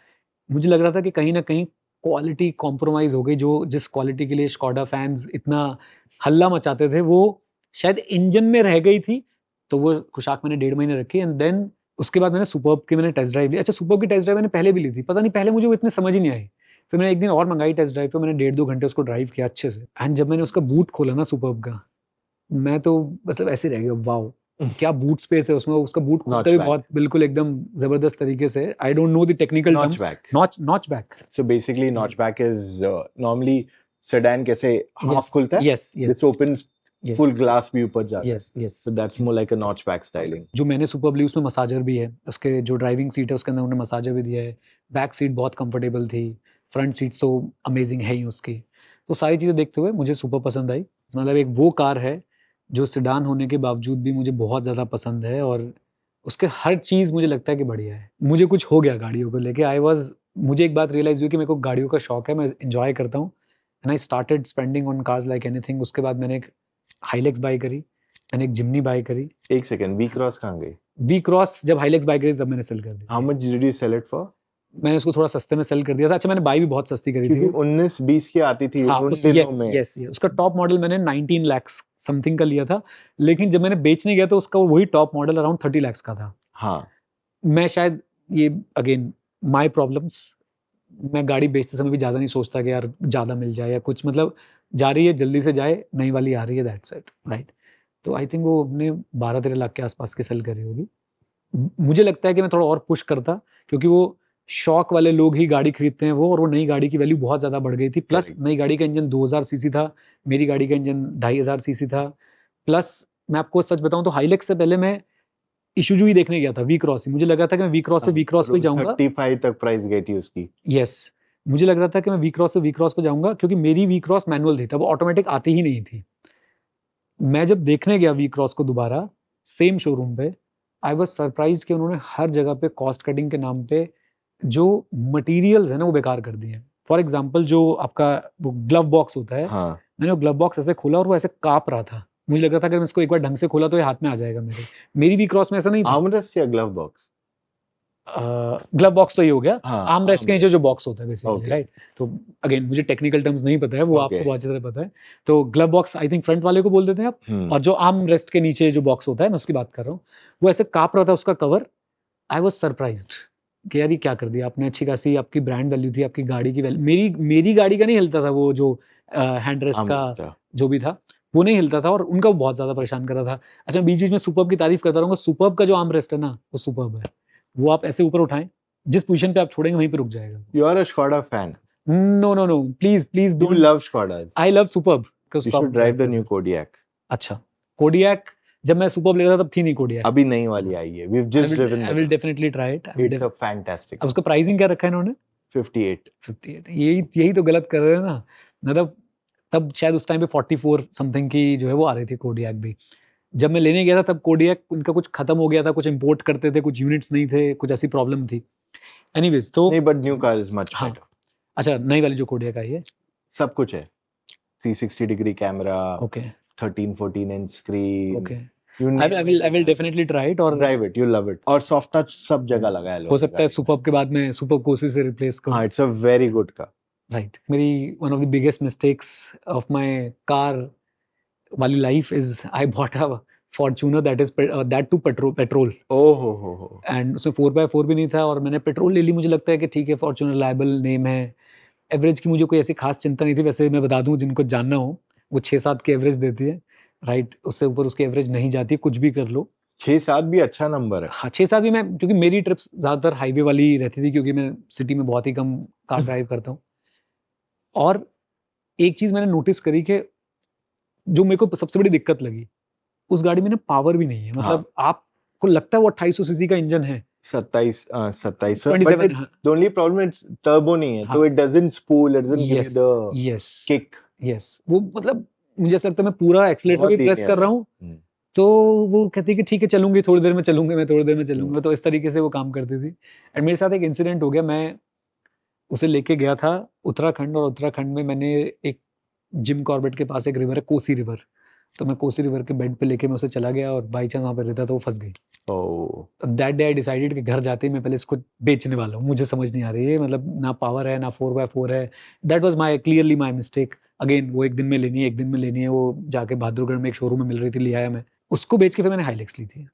मुझे लग रहा था कि कहीं न कहीं क्वालिटी कॉम्प्रोमाइज़ हो गई, जो जिस क्वालिटी के लिए स्कोडा फैन्स इतना हल्ला मचाते थे, वो शायद इंजन में रह गई थी। तो वो कुशाक मैंने 1.5 महीने रखी एंड देन उसके बाद मैंने सुपर्ब की मैंने टेस्ट ड्राइव ली। अच्छा, सुपर्ब की टेस्ट ड्राइव मैंने पहले भी ली थी, पता नहीं पहले मुझे वो इतनी समझ ही नहीं आई। फिर मैंने एक दिन और मँगाई टेस्ट ड्राइव पे, मैंने 1.5-2 घंटे उसको ड्राइव किया अच्छे से एंड जब मैंने उसका बूट खोला ना सुपर्ब का, मैं तो मतलब ऐसे रह गया, वाओ! क्या बूट स्पेस है उसमें, उसका बूट खुलता भी Notchback. बहुत बिल्कुल एकदम ज़बरदस्त तरीके से। आई don't know the technical terms. Notchback. Notchback. So basically, notchback is normally sedan कैसे half Yes, खुलता है? yes, yes, This opens yes, full glass भी ऊपर जाता है. yes, yes. So that's more like a notchback styling. जो मैंने superb ली उसमें मसाजर भी है, उसके जो ड्राइविंग सीट है उसके अंदर उन्होंने मसाजर भी दिया है। बैक सीट बहुत कंफर्टेबल थी, फ्रंट सीट तो अमेजिंग है ही उसकी। तो सारी चीज़ें देखते हुए मुझे सुपर्ब पसंद आई। मतलब एक वो कार है जो सेडान होने के बावजूद भी मुझे बहुत ज़्यादा पसंद है और उसके हर चीज़ मुझे लगता है कि बढ़िया है। मुझे कुछ हो गया गाड़ियों को लेके, मुझे एक बात रियलाइज़ हुई कि मेरे को गाड़ियों का शौक है, मैं एन्जॉय करता हूँ and I started spending on cars like anything. उसके बाद मैंने एक हाइलेक्स बाय करी, मैंने एक जिम्नी बाय करी। एक सेकंड, वी क्रॉस कहाँ गई? वी क्रॉस जब हाइलेक्स बाय करी तब मैंने सेल कर दी। How much did you sell it for? मैंने उसको थोड़ा सस्ते में सेल कर दिया था। अच्छा, मैंने बाय भी बहुत सस्ती करी थी। क्योंकि 19-20 की आती थी हाँ, उन उस दिनों यस में। यस यस उसका टॉप मॉडल मैंने 19 लाख समथिंग का लिया था, लेकिन जब मैंने बेचने गया तो उसका वही टॉप मॉडल अराउंड 30 लाख का था। हाँ। मैं शायद ये अगेन माय प्रॉब्लम्स, मैं गाड़ी बेचते समय भी ज़्यादा नहीं सोचता कि यार ज़्यादा मिल जाए या कुछ, मतलब जा रही है जल्दी से जाए, नई वाली आ रही है, दैट्स इट, राइट। तो आई थिंक वो अपने 12-13 लाख के आसपास की सेल करी होगी। मुझे लगता है कि मैं थोड़ा और पुश करता, क्योंकि वो शौक वाले लोग ही गाड़ी खरीदते हैं वो, और वो नई गाड़ी की वैल्यू बहुत ज़्यादा बढ़ गई थी। Plus Correct. नई गाड़ी का इंजन 2000 सीसी था, मेरी गाड़ी का इंजन 2500 सीसी था। प्लस मैं आपको सच बताऊं तो हाइलेक्स से पहले मैं इशुजू ही देखने गया था, वी क्रॉस ही। मुझे लगा था कि मैं वी क्रॉस से वी क्रॉस पे जाऊंगा। 35 तक प्राइस गई थी उसकी। यस, मुझे लग रहा था कि मैं वी क्रॉस से वी क्रॉस पे जाऊंगा, क्योंकि मेरी वी क्रॉस मैनुअल थी, तब ऑटोमेटिक आती ही नहीं थी। मैं जब देखने गया वी क्रॉस को दोबारा सेम शोरूम पे, आई वाज सरप्राइज कि उन्होंने हर जगह पे कॉस्ट कटिंग के नाम पे जो मटेरियल्स है ना वो बेकार कर दिए हैं। फॉर एग्जांपल जो आपका वो ग्लव बॉक्स होता है, हाँ। मैंने वो ग्लव बॉक्स ऐसे खोला और वो ऐसे काँप रहा था। मुझे लग रहा था कि मैं इसको एक बार ढंग से खोला तो ये हाथ में आ जाएगा मेरे। मेरी वी क्रॉस में ऐसा नहीं था। आर्मरेस्ट या ग्लव बॉक्स? ग्लव बॉक्स तो ये हो गया, हाँ, आर्म रेस्ट के नीचे जो बॉक्स होता है बेसिकली, Okay. राइट। तो अगेन मुझे टेक्निकल टर्म्स नहीं पता है, वो Okay. आपको बहुत अच्छी तरह पता है। तो glove box I think front वाले को बोल देते हैं आप, और जो आर्म रेस्ट के नीचे जो बॉक्स होता है मैं उसकी बात कर रहा हूँ, वो ऐसे काँप रहा था उसका कवर। आई वाज सरप्राइज्ड कि यार ये क्या कर दिया आपने, अच्छी खासी आपकी ब्रांड वैल्यू थी, आपकी गाड़ी की वैल्यू। मेरी गाड़ी का नहीं हिलता था वो, जो हैंड रेस्ट का जो भी था वो नहीं हिलता था, और उनका वो बहुत ज़्यादा परेशान कर रहा था। अच्छा, बीच-बीच में सुपर्ब की तारीफ करता रहूँगा। सुपर्ब का जो आर्म रेस्ट है ना वो सुपर्ब है। वो आप ऐसे ऊपर उठाएँ, जिस पोजीशन पे आप छोड़ेंगे वहीं पे रुक जाएगा। You are a Skoda fan. No, please You don't. love Skodas. I love Superb. You should drive the new Kodiaq. अच्छा, कोडियक जब मैं सुपर्ब ले रहा था तब थी नहीं कोडियक। अभी नई वाली आई है. We've just driven I will that. Definitely try it. It's a fantastic. अब उसका प्राइसिंग क्या रखा है इन्होंने? 58. 58। यही तो गलत कर रहे हैं ना। मतलब तब शायद उस टाइम पे 44 समथिंग की जो है वो आ रही थी कोडियक भी। जब मैं लेने गया था तब कोडियक उनका कुछ खत्म हो गया था, कुछ इंपोर्ट करते थे, कुछ यूनिट्स नहीं थे, कुछ ऐसी प्रॉब्लम थी। एनीवेज तो नहीं, but new car is much हाँ, better. अच्छा नई वाली जो कोडियक आई है सब कुछ है. 360 degree camera, Okay. 13-14 inch screen. Okay. You I will definitely try it और drive it, you love it. और soft touch सब जगह लगा है हो लोगों सकता है सुपर्ब के बाद मैं सुपर्ब को उसी से रिप्लेस करूं. हाँ, it's a very good car. Right. मेरी one of the biggest mistakes of my car वाली life is I bought a Fortuner that is that to petrol Oh ho. and उसमें 4x4 भी नहीं था और मैंने पेट्रोल ले ली. मुझे लगता है कि ठीक है Fortuner reliable नेम है. एवरेज की मुझे कोई ऐसी खास चिंता नहीं थी. वैसे मैं बता दूं जिनको जानना हो वो 6-7 की एवरेज देती है. राइट. उससे ऊपर उसकी एवरेज नहीं जाती. कुछ भी कर लो. 6-7 भी अच्छा नंबर है. हाँ 6-7 भी. मैं क्योंकि मेरी ट्रिप्स ज़्यादातर हाईवे वाली रहती थी क्योंकि मैं सिटी में बहुत ही कम कार ड्राइव करता हूँ. और एक चीज़ मैंने नोटिस करी कि जो मेरे को सबसे बड़ी दिक्कत लगी उस गाड़ी में ना पावर भी नहीं है. मतलब आपको लगता है वो 2800 सीसी का इंजन है. 27 27 but the only problem is turbo नहीं है तो it doesn't spool, it doesn't give you the kick. Yes. वो मतलब मुझे ऐसा लगता है मैं पूरा एक्सीलेटर भी प्रेस कर रहा हूँ तो वो कहती है कि ठीक है चलूंगी थोड़ी देर में चलूंगी मैं थोड़ी देर में चलूंगा. तो इस तरीके से वो काम करती थी. एंड मेरे साथ एक इंसिडेंट हो गया. मैं उसे लेके गया था उत्तराखंड और उत्तराखंड में मैंने एक जिम कॉर्बेट के पास एक रिवर है कोसी रिवर. तो मैं कोसी रिवर के बेड पे लेके मैं उसे चला गया और बाई चांस वहाँ पर रहता तो वो फंस गई. दैट डे आई डिसाइडेड कि घर जाते ही मैं पहले इसको बेचने वाला हूँ. मुझे समझ नहीं आ रही है मतलब ना पावर है ना 4x4 है. That was clearly my mistake. Again वो एक दिन में लेनी है. वो जाके बहादुरगढ़ में एक शोरूम में मिल रही थी. ले आया मैं उसको. बेच के फिर मैंने हाईलेक्स ली थी.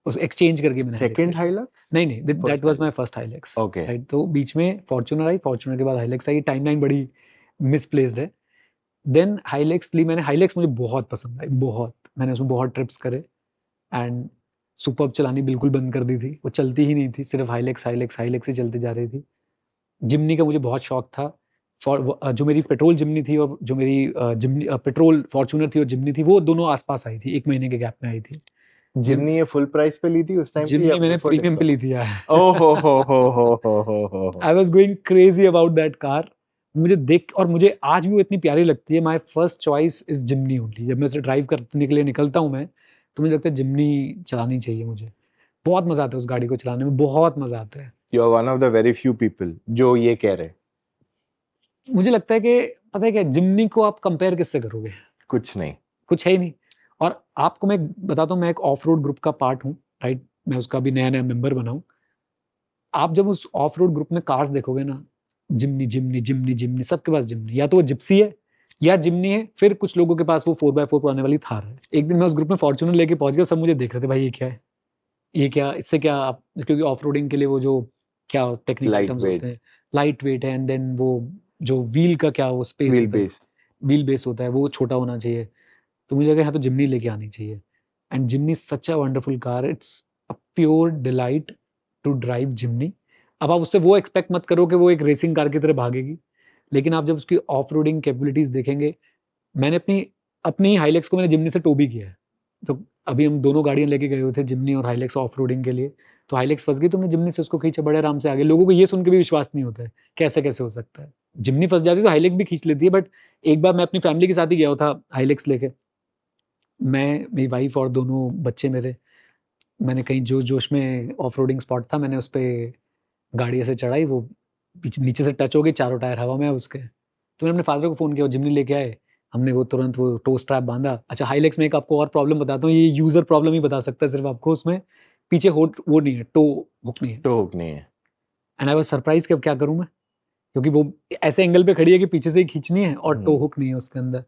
उस एक्सचेंज करके मैंने सेकंड हाईलेक्स नहीं that was my first Hilux. Right. तो बीच में फॉर्च्यूनर आई. फॉर्च्यूनर के बाद हाईलेक्स आई. टाइमलाइन बड़ी मिसप्लेस्ड है. देन हाईलेक्स ली मैंने. हाईलेक्स मुझे बहुत पसंद आई. बहुत. मैंने उसमें बहुत ट्रिप्स करे एंड सुपर्ब चलानी बिल्कुल बंद कर दी थी. वो चलती ही नहीं थी. सिर्फ हाईलेक्स ही चलती जा रही थी. जिम्नी का मुझे बहुत शौक था. जो मेरी पेट्रोल जिम्नी थी और जो मेरी पेट्रोल फॉर्च्यूनर थी और जिम्नी थी वो दोनों आसपास आई थी. 1 महीने के गैप में आई थी. जिम्नी ये फुल प्राइस पे ली थी उस टाइम? जिम्नी मैंने प्रीमियम पे ली थी यार. हो. I was going crazy about that car. मुझे देख और मुझे आज भी वो इतनी प्यारी लगती है. My first choice is Jimny only. जब मैं उसे ड्राइव करने के लिए निकलता हूँ मैं तो मुझे लगता है जिम्नी चलानी चाहिए मुझे. बहुत मजा आता है उस गाड़ी को चलाने में. बहुत मजा आता है. You are one of the very few people जो ये कह रहे. मुझे लगता है कि पता है क्या जिम्नी को आप कंपेयर किससे करोगे? कुछ नहीं. कुछ है ही नहीं. और आपको मैं बताता हूँ मैं एक ऑफ रोड ग्रुप का पार्ट हूँ. राइट. मैं उसका भी नया मेंबर बना हूँ. आप जब उस ऑफ रोड ग्रुप में कार्स देखोगे ना जिम्नी सबके पास जिम्नी. या तो वो जिप्सी है या जिम्नी है. फिर कुछ लोगों के पास वो 4x4 पुराने वाली थार है. एक दिन मैं उस ग्रुप में फॉर्च्यूनर लेके पहुंच गया. सब मुझे देख रहे थे भाई ये क्या है ये क्या इससे क्या आप. क्योंकि ऑफ रोडिंग के लिए वो जो क्या टेक्निकल आइटम्स होते हैं लाइट वेट है. एंड देन वो जो व्हील का क्या वो स्पेस व्हील बेस होता है वो छोटा होना चाहिए. तो मुझे लगा हाँ तो जिम्नी लेके आनी चाहिए. And Jimny such a wonderful car. It's a pure delight to drive Jimny. अब आप उससे वो एक्सपेक्ट मत करो कि वो एक रेसिंग कार की तरह भागेगी. लेकिन आप जब उसकी ऑफ रोडिंग कैपेबिलिटीज देखेंगे. मैंने अपनी हाईलेक्स को मैंने जिम्नी से टो भी किया है. तो अभी हम दोनों गाड़ियां लेके गए हुए थे जिम्नी और हाईलेक्स ऑफ रोडिंग के लिए. तो हाईलेक्स फंस गई तो हमने जिम्नी से उसको खींचा. बड़े आराम से आगे. लोगों को ये सुन के भी विश्वास नहीं होता है कैसे हो सकता है. जिम्नी फंस जाती है तो हाईलेक्स भी खींच लेती है. बट एक बार मैं अपनी फैमिली के साथ ही गया था हाईलेक्स लेके. मैं मेरी वाइफ और दोनों बच्चे मेरे. मैंने कहीं जोश में ऑफ रोडिंग स्पॉट था. मैंने उस पर गाड़ी ऐसे चढ़ाई. वो नीचे से टच हो गई. चारों टायर हवा में उसके. तो मैंने अपने फादर को फ़ोन किया. वो जिम्नी लेके आए. हमने वो तुरंत वो टो स्ट्रैप बांधा. अच्छा हाईलेक्स में एक आपको और प्रॉब्लम बताता हूँ. ये यूज़र प्रॉब्लम ही बता सकता है सिर्फ आपको. उसमें पीछे वो नहीं है. टो हुक नहीं है. एंड आई वाज सरप्राइज कि अब क्या करूँ मैं. क्योंकि वो ऐसे एंगल पे खड़ी है कि पीछे से ही खींचनी है और टो हुक नहीं है उसके अंदर.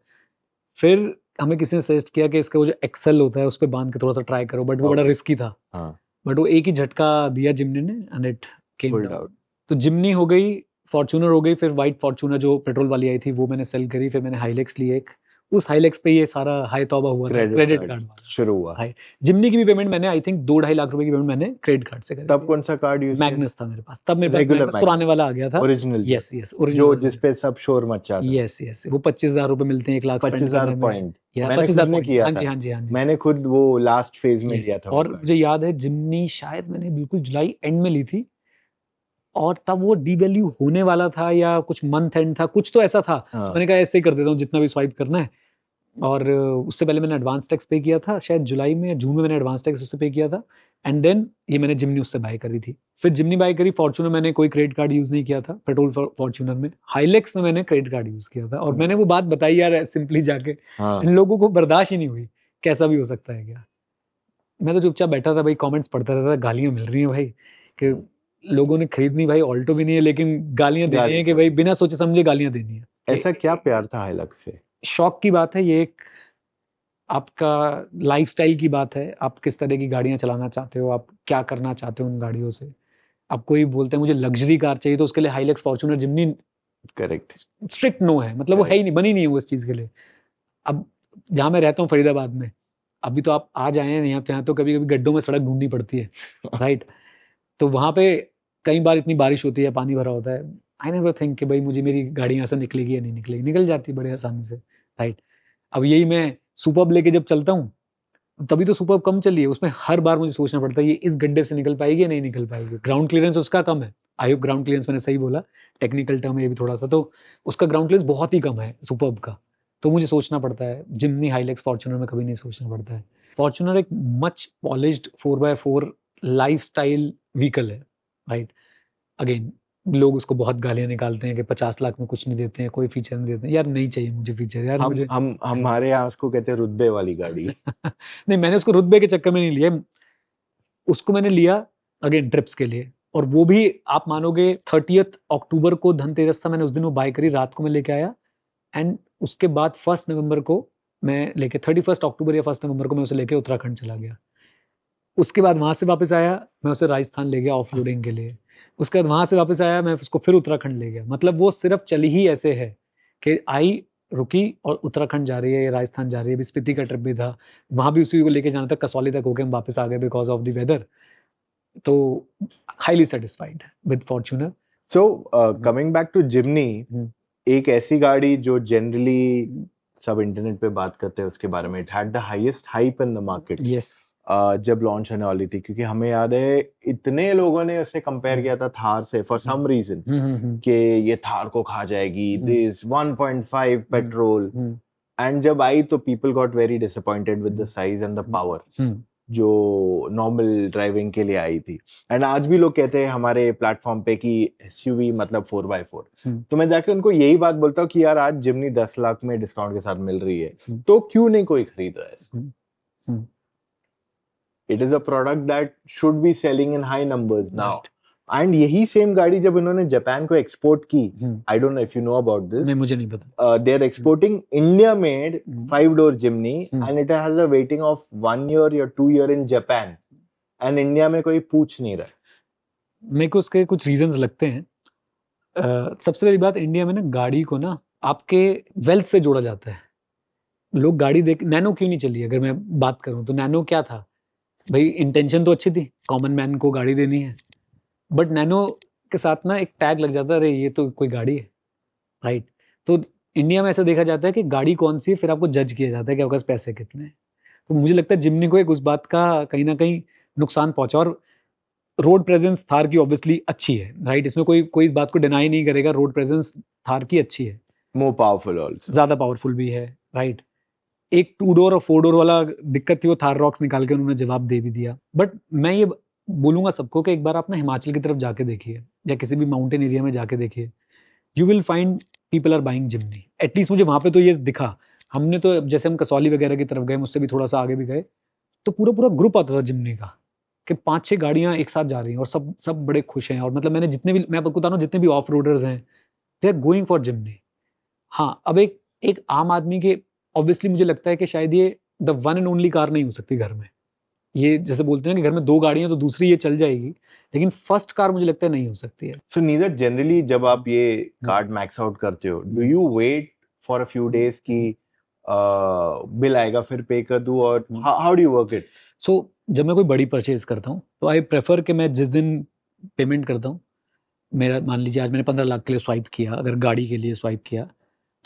फिर हमें किसी ने सजेस्ट किया कि इसका वो जो एक्सेल होता है उस पर बांध के थोड़ा सा ट्राई करो. बट वो बड़ा रिस्की था. बट वो एक ही झटका दिया जिम्नी ने एंड इट केम डाउन. तो जिम्नी हो गई. फॉर्च्यूनर हो गई. फिर वाइट फॉर्च्यूनर जो पेट्रोल वाली आई थी वो मैंने सेल करी. फिर मैंने हाईलेक्स ली एक. उस हाईलेक्स पे ये सारा हाई तौबा हुआ था. क्रेडिट कार्ड शुरू हुआ. जिम्नी की भी पेमेंट मैंने आई थिंक 2-2.5 लाख रुपए की पेमेंट मैंने क्रेडिट कार्ड से करी. तब कौन सा कार्ड यूज? मैग्नस था मेरे पास. तब मेरे पास मैग्नस पुराने वाला आ गया था. ओरिजिनल. यस जो जिस पे सब शोर मचा था. यस वो 25,000 रुपए मिलते हैं 1 लाख 25,000 पॉइंट. 25,000 ने किया था. हाँ जी. मैंने खुद वो लास्ट फेज में लिया था. और मुझे याद है जिम्नी शायद मैंने बिल्कुल जुलाई एंड में ली थी. और तब वो डीवैल्यू होने वाला था या कुछ मंथ एंड था. कुछ तो ऐसा था. तो मैंने कहा ऐसे ही कर देता हूँ जितना भी स्वाइप करना है. और उससे पहले मैंने एडवांस टैक्स पे किया था. शायद जुलाई में या जून में मैंने एडवांस टैक्स उससे पे किया था. एंड देन ये मैंने जिमनी उससे बाय करी थी। फिर जिमनी बाय करी, फॉर्च्यूनर मैंने कोई क्रेडिट कार्ड यूज़ नहीं किया था, पेट्रोल फॉर्च्यूनर में। हाइलेक्स में मैंने क्रेडिट कार्ड यूज़ किया था और मैंने वो बात बताई यार सिंपली जाके, हाँ इन लोगों को बर्दाश्त ही नहीं हुई, कैसा भी हो सकता है क्या? मैं तो चुपचाप बैठा था भाई, कमेंट्स पढ़ता रहता था, गालियाँ मिल रही हैं भाई कि लोगों ने खरीदनी, भाई ऑल्टो भी नहीं है लेकिन गालियाँ देनी गाली है कि सब। भाई बिना सोचे समझे गालियाँ देनी है। ऐसा क्या प्यार था हाइलक्स से? शौक की बात है ये, एक आपका लाइफ़स्टाइल की बात है, आप किस तरह की गाड़ियाँ चलाना चाहते हो, आप क्या करना चाहते हो उन गाड़ियों से। अब कोई बोलता है मुझे लग्ज़री कार चाहिए तो उसके लिए हाइलक्स, फॉर्च्यूनर, जिमनी करेक्ट। स्ट्रिक्ट नो है, मतलब वो है ही नहीं, बनी नहीं है वो इस चीज़ के लिए। अब जहाँ मैं रहता हूँ फरीदाबाद में, अभी तो आप आ जाए हैं यहाँ तो कभी-कभी गड्ढों में सड़क ढूँढनी पड़ती है, राइट? तो वहाँ पे कई बार इतनी बारिश होती है, पानी भरा होता है। आई नेवर थिंक कि भाई मुझे मेरी गाड़ी यहाँ से निकलेगी या नहीं निकलेगी, निकल जाती है बड़े आसानी से, राइट? अब यही मैं सुपर्ब लेके जब चलता हूँ, तभी तो सुपर्ब कम चली है, उसमें हर बार मुझे सोचना पड़ता है ये इस गड्ढे से निकल पाएगी या नहीं निकल पाएगी। ग्राउंड क्लीयरेंस उसका कम है। आई होप ग्राउंड क्लीयरेंस मैंने सही बोला, टेक्निकल टर्म है ये भी थोड़ा-सा, तो उसका ग्राउंड क्लीयरेंस बहुत ही कम है सुपर्ब का। तो मुझे सोचना पड़ता है, जिमनी, हाइलक्स, फॉर्च्यूनर में कभी नहीं सोचना पड़ता है। फॉर्च्यूनर एक much polished 4x4 lifestyle vehicle है, राइट? अगेन लोग उसको बहुत गालियाँ निकालते हैं कि 50 लाख में कुछ नहीं देते हैं, कोई फीचर नहीं देते हैं। यार नहीं चाहिए मुझे फीचर, यार मुझे हम हमारे यहाँ उसको कहते हैं रुतबे वाली गाड़ी। नहीं, मैंने उसको रुतबे के चक्कर में नहीं लिया। उसको मैंने लिया अगेन ट्रिप्स के लिए, और वो भी आप मानोगे 30th अक्टूबर को धनतेरस था, मैंने उस दिन वो बाय करी, रात को मैं लेके आया एंड उसके बाद 1 नवंबर को मैं लेके 31 अक्टूबर या 1 नवंबर को मैं उसे लेके उत्तराखंड चला गया। उसके बाद वहाँ से वापस आया, मैं उसे राजस्थान ले गया ऑफ रोडिंग के लिए। उसके बाद वहाँ से वापस आया, मैं उसको फिर उत्तराखंड ले गया। मतलब वो सिर्फ़ चली ही ऐसे है कि आई, रुकी और उत्तराखंड जा रही है या राजस्थान जा रही है। अभी स्पीति का ट्रिप भी था, वहाँ भी उसी को लेके जाना था, कसौली तक होके हम वापस आ गए बिकॉज़ ऑफ द वेदर। तो highly satisfied with Fortuner. So coming back to Jimny, hmm, एक ऐसी गाड़ी जो जनरली सब इंटरनेट पे बात करते हैं उसके बारे में, it had the highest hype in the market yes. जब लॉन्च होने वाली थी, क्योंकि हमें याद है इतने लोगों ने उसे कंपेयर किया था थार से फॉर सम रीजन हुँ। कि ये थार को खा जाएगी, hmm. This 1.5 petrol, hmm, and जब आई तो people got very disappointed with the size and the power hmm, जो नॉर्मल ड्राइविंग के लिए आई थी। एंड आज भी लोग कहते हैं हमारे प्लेटफॉर्म पे कि एसयूवी मतलब 4x4। हुँ, तो मैं जाके उनको यही बात बोलता हूँ कि यार आज जिमनी 10 लाख में डिस्काउंट के साथ मिल रही है, हुँ, तो क्यों नहीं कोई खरीद रहा है इसको? Hmm, hmm, it is a product that should be selling in high numbers now. Right. And यही सेम गाड़ी जब इन्होंने जापान को एक्सपोर्ट की, hmm, I don't know if you know about this, नहीं मुझे नहीं पता। they are exporting India made hmm, 5-door Jimny hmm, and it has a waiting of 1 year or 2 year in Japan, and India में कोई पूछ नहीं रहा। मेरे को उसके कुछ रीज़न्स लगते हैं। सबसे पहली बात, इंडिया में ना गाड़ी को ना आपके वेल्थ से जोड़ा जाता है। लोग गाड़ी देख, नैनो क्यों नहीं चली, अगर मैं बात करूँ तो नैनो क्या था? भई इंटेंशन तो अच्छी थी, कॉमन मैन को गाड़ी देनी है। बट नैनो के साथ ना एक टैग लग जाता है, अरे ये तो कोई गाड़ी है, राइट? तो इंडिया में ऐसा देखा जाता है कि गाड़ी कौन-सी है, फिर आपको जज किया जाता है कि आपके पास पैसे कितने हैं। तो मुझे लगता है जिम्नी को एक उस बात का कहीं न कहीं नुकसान पहुँचा, और रोड प्रेज़ेंस थार की ऑब्वियसली अच्छी है, राइट? इसमें कोई कोई इस बात को डिनाई नहीं करेगा, रोड प्रेज़ेंस थार की अच्छी है, More powerful also। ज़्यादा पावरफुल भी है, राइट? एक 2 डोर और 4 डोर वाला दिक्कत थी, वो थार रॉक्स निकाल के उन्होंने जवाब दे भी दिया। बट मैं ये बोलूँगा सबको कि एक बार आप ना हिमाचल की तरफ जाके देखिए या किसी भी माउंटेन एरिया में जाके देखिए, you will find people are buying Jimny. At least मुझे वहाँ पे तो ये दिखा। हमने तो जैसे हम कसौली वगैरह की तरफ गए, मुझसे भी थोड़ा-सा आगे भी गए, तो पूरा-पूरा ग्रुप आता था जिम्नी का, कि 5-6 गाड़ियाँ एक साथ जा रही हैं और सब सब बड़े खुश हैं। और मतलब मैंने जितने भी, मैं आपको बता रहा हूँ, जितने भी ऑफ रोडर्स हैं, they are going for Jimny. हाँ, अब एक एक आम आदमी के, ऑब्वियसली मुझे लगता है कि शायद ये the one and only car नहीं हो सकती घर में। ये जैसे बोलते हैं ना कि घर में 2 गाड़ियाँ तो दूसरी ये चल जाएगी, लेकिन फर्स्ट कार मुझे लगता है नहीं हो सकती है। So neither generally जब आप ये हुँ। कार्ड मैक्स आउट करते हो, do hmm. you wait for a few days कि बिल आएगा फिर पे कर दूँ, और हुँ। how do you work it? सो जब मैं कोई बड़ी परचेज़ करता हूँ, तो आई प्रेफ़र कि मैं जिस दिन पेमेंट करता हूँ, मेरा मान लीजिए आज मैंने 15 लाख के लिए स्वाइप किया, अगर गाड़ी के लिए स्वाइप किया,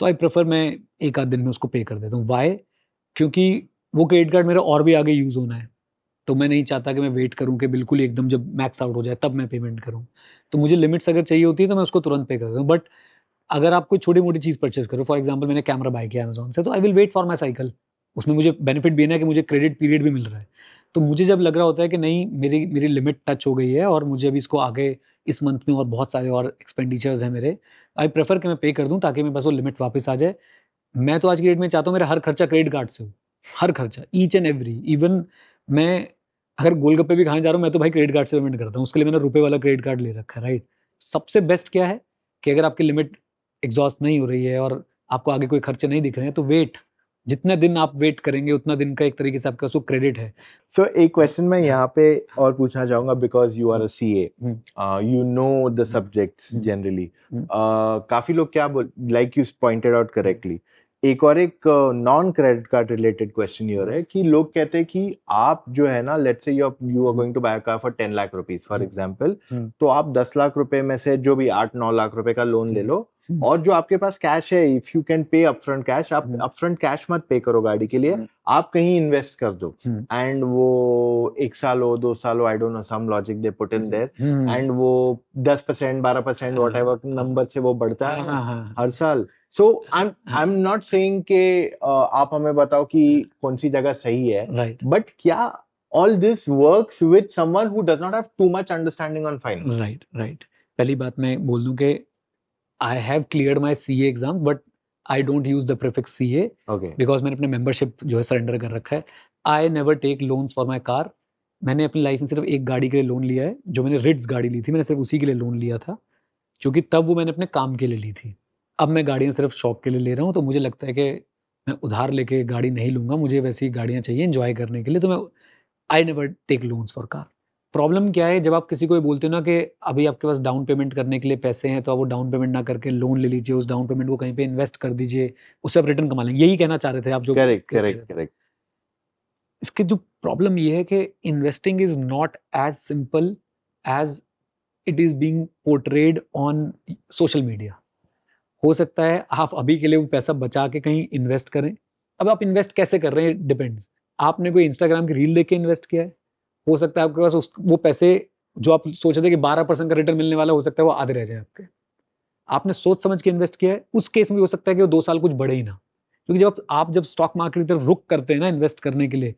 तो आई प्रेफ़र मैं 1 आध दिन में उसको पे कर देता हूँ। व्हाई? क्योंकि वो क्रेडिट कार्ड मेरा और भी आगे यूज़ होना है। तो मैं नहीं चाहता कि मैं वेट करूँ कि बिल्कुल ही एकदम जब मैक्स आउट हो जाए तब मैं पेमेंट करूँ। तो मुझे लिमिट्स अगर चाहिए होती है तो मैं उसको तुरंत पे कर देता हूँ। बट अगर आप कोई छोटी-मोटी चीज़ परचेज़ करो, फॉर एग्ज़ाम्पल मैंने कैमरा बाय किया अमेज़न से, तो I will wait for my cycle. उसमें मुझे बेनिफिट भी है ना कि मुझे क्रेडिट पीरियड भी मिल रहा है। तो मुझे जब लग रहा होता है कि नहीं मेरी मेरी लिमिट टच हो गई है और मुझे अभी इसको आगे इस मंथ में और बहुत सारे और एक्सपेंडिचर्स हैं मेरे, आई प्रेफर कि मैं पे कर दूं ताकि मेरे पास वो लिमिट वापस आ जाए। मैं तो आज की डेट में चाहता हूँ मेरा हर खर्चा क्रेडिट कार्ड से हो, हर खर्चा, ईच एंड एवरी। इवन मैं अगर गोलगप्पे भी खाने जा रहा हूँ मैं तो भाई क्रेडिट कार्ड से पेमेंट करता हूँ, उसके लिए मैंने रुपए वाला क्रेडिट कार्ड ले रखा है, राइट। सबसे बेस्ट क्या है कि अगर आपकी लिमिट एग्जॉस्ट नहीं हो रही है और आपको आगे कोई खर्चे नहीं दिख रहे हैं तो वेट, जितने दिन आप वेट करेंगे उतना दिन का एक तरीके से आपके पास वो क्रेडिट है। सो एक क्वेश्चन मैं यहाँ पे और पूछना चाहूंगा, because you are a CA, you know the subjects generally. काफी लोग क्या बोल, like you pointed out correctly, एक non credit card related question ये हो रहा है कि लोग कहते हैं कि आप जो है ना, let's say you are going to buy a car for 10 lakh rupees for example, तो आप 10 लाख रुपए में से जो भी 8-9 लाख रुपए का लोन ले लो, और जो आपके पास कैश है, if you can pay upfront cash, आप अपफ्रंट कैश मत पे करो गाड़ी के लिए, आप कहीं इन्वेस्ट कर दो, एंड वो 1 साल हो 2 साल हो, I don't know, some logic they put in there, and वो 10% 12% व्हाटएवर नंबर से वो बढ़ता है हर साल। सो आई एम नॉट सेइंग के आप हमें बताओ कि कौन सी जगह सही है, राइट, बट क्या all this works with someone who does not have too much understanding on finance? Right, right. पहली बात मैं बोल दूं कि I have cleared my CA exam but I don't use the prefix CA Okay. Because मैंने अपने membership जो है सरेंडर कर रखा है। I never take loans for my car. मैंने अपनी लाइफ में सिर्फ एक गाड़ी के लिए लोन लिया है, जो मैंने रिट्स गाड़ी ली थी, मैंने सिर्फ उसी के लिए लोन लिया था, क्योंकि तब वो मैंने अपने काम के लिए ली थी। अब मैं गाड़ियाँ सिर्फ शौक के लिए ले रहा हूँ, तो मुझे लगता है कि मैं उधार लेके गाड़ी नहीं लूँगा, मुझे वैसी गाड़ियाँ चाहिए एन्जॉय करने के लिए, तो मैं I never take loans for car. Problem क्या है, जब आप किसी को ये बोलते हो ना कि अभी आपके पास डाउन पेमेंट करने के लिए पैसे हैं, तो आप वो डाउन पेमेंट ना करके लोन ले लीजिए, उस डाउन पेमेंट को कहीं पे इन्वेस्ट कर दीजिए, उससे आप रिटर्न कमा लेंगे। यही कहना चाह रहे थे आप जो Correct, कह correct, रहे थे। correct. इसकी जो प्रॉब्लम ये है कि investing is not as simple as it is being portrayed on social media. हो सकता है आप अभी के लिए वो पैसा बचा के कहीं इन्वेस्ट करें। अब आप इन्वेस्ट कैसे कर रहे हैं डिपेंड्स। आपने कोई इंस्टाग्राम की रील देख के इन्वेस्ट किया है, हो सकता है आपके पास वो पैसे जो आप सोच रहे थे कि 12% का रिटर्न मिलने वाला, हो सकता है वो आधे रह जाए आपके। आपने सोच समझ के इन्वेस्ट किया है, उस केस में हो सकता है कि वो 2 साल कुछ बढ़े ही ना। क्योंकि जब स्टॉक मार्केट की तरफ रुख करते हैं ना इन्वेस्ट करने के लिए,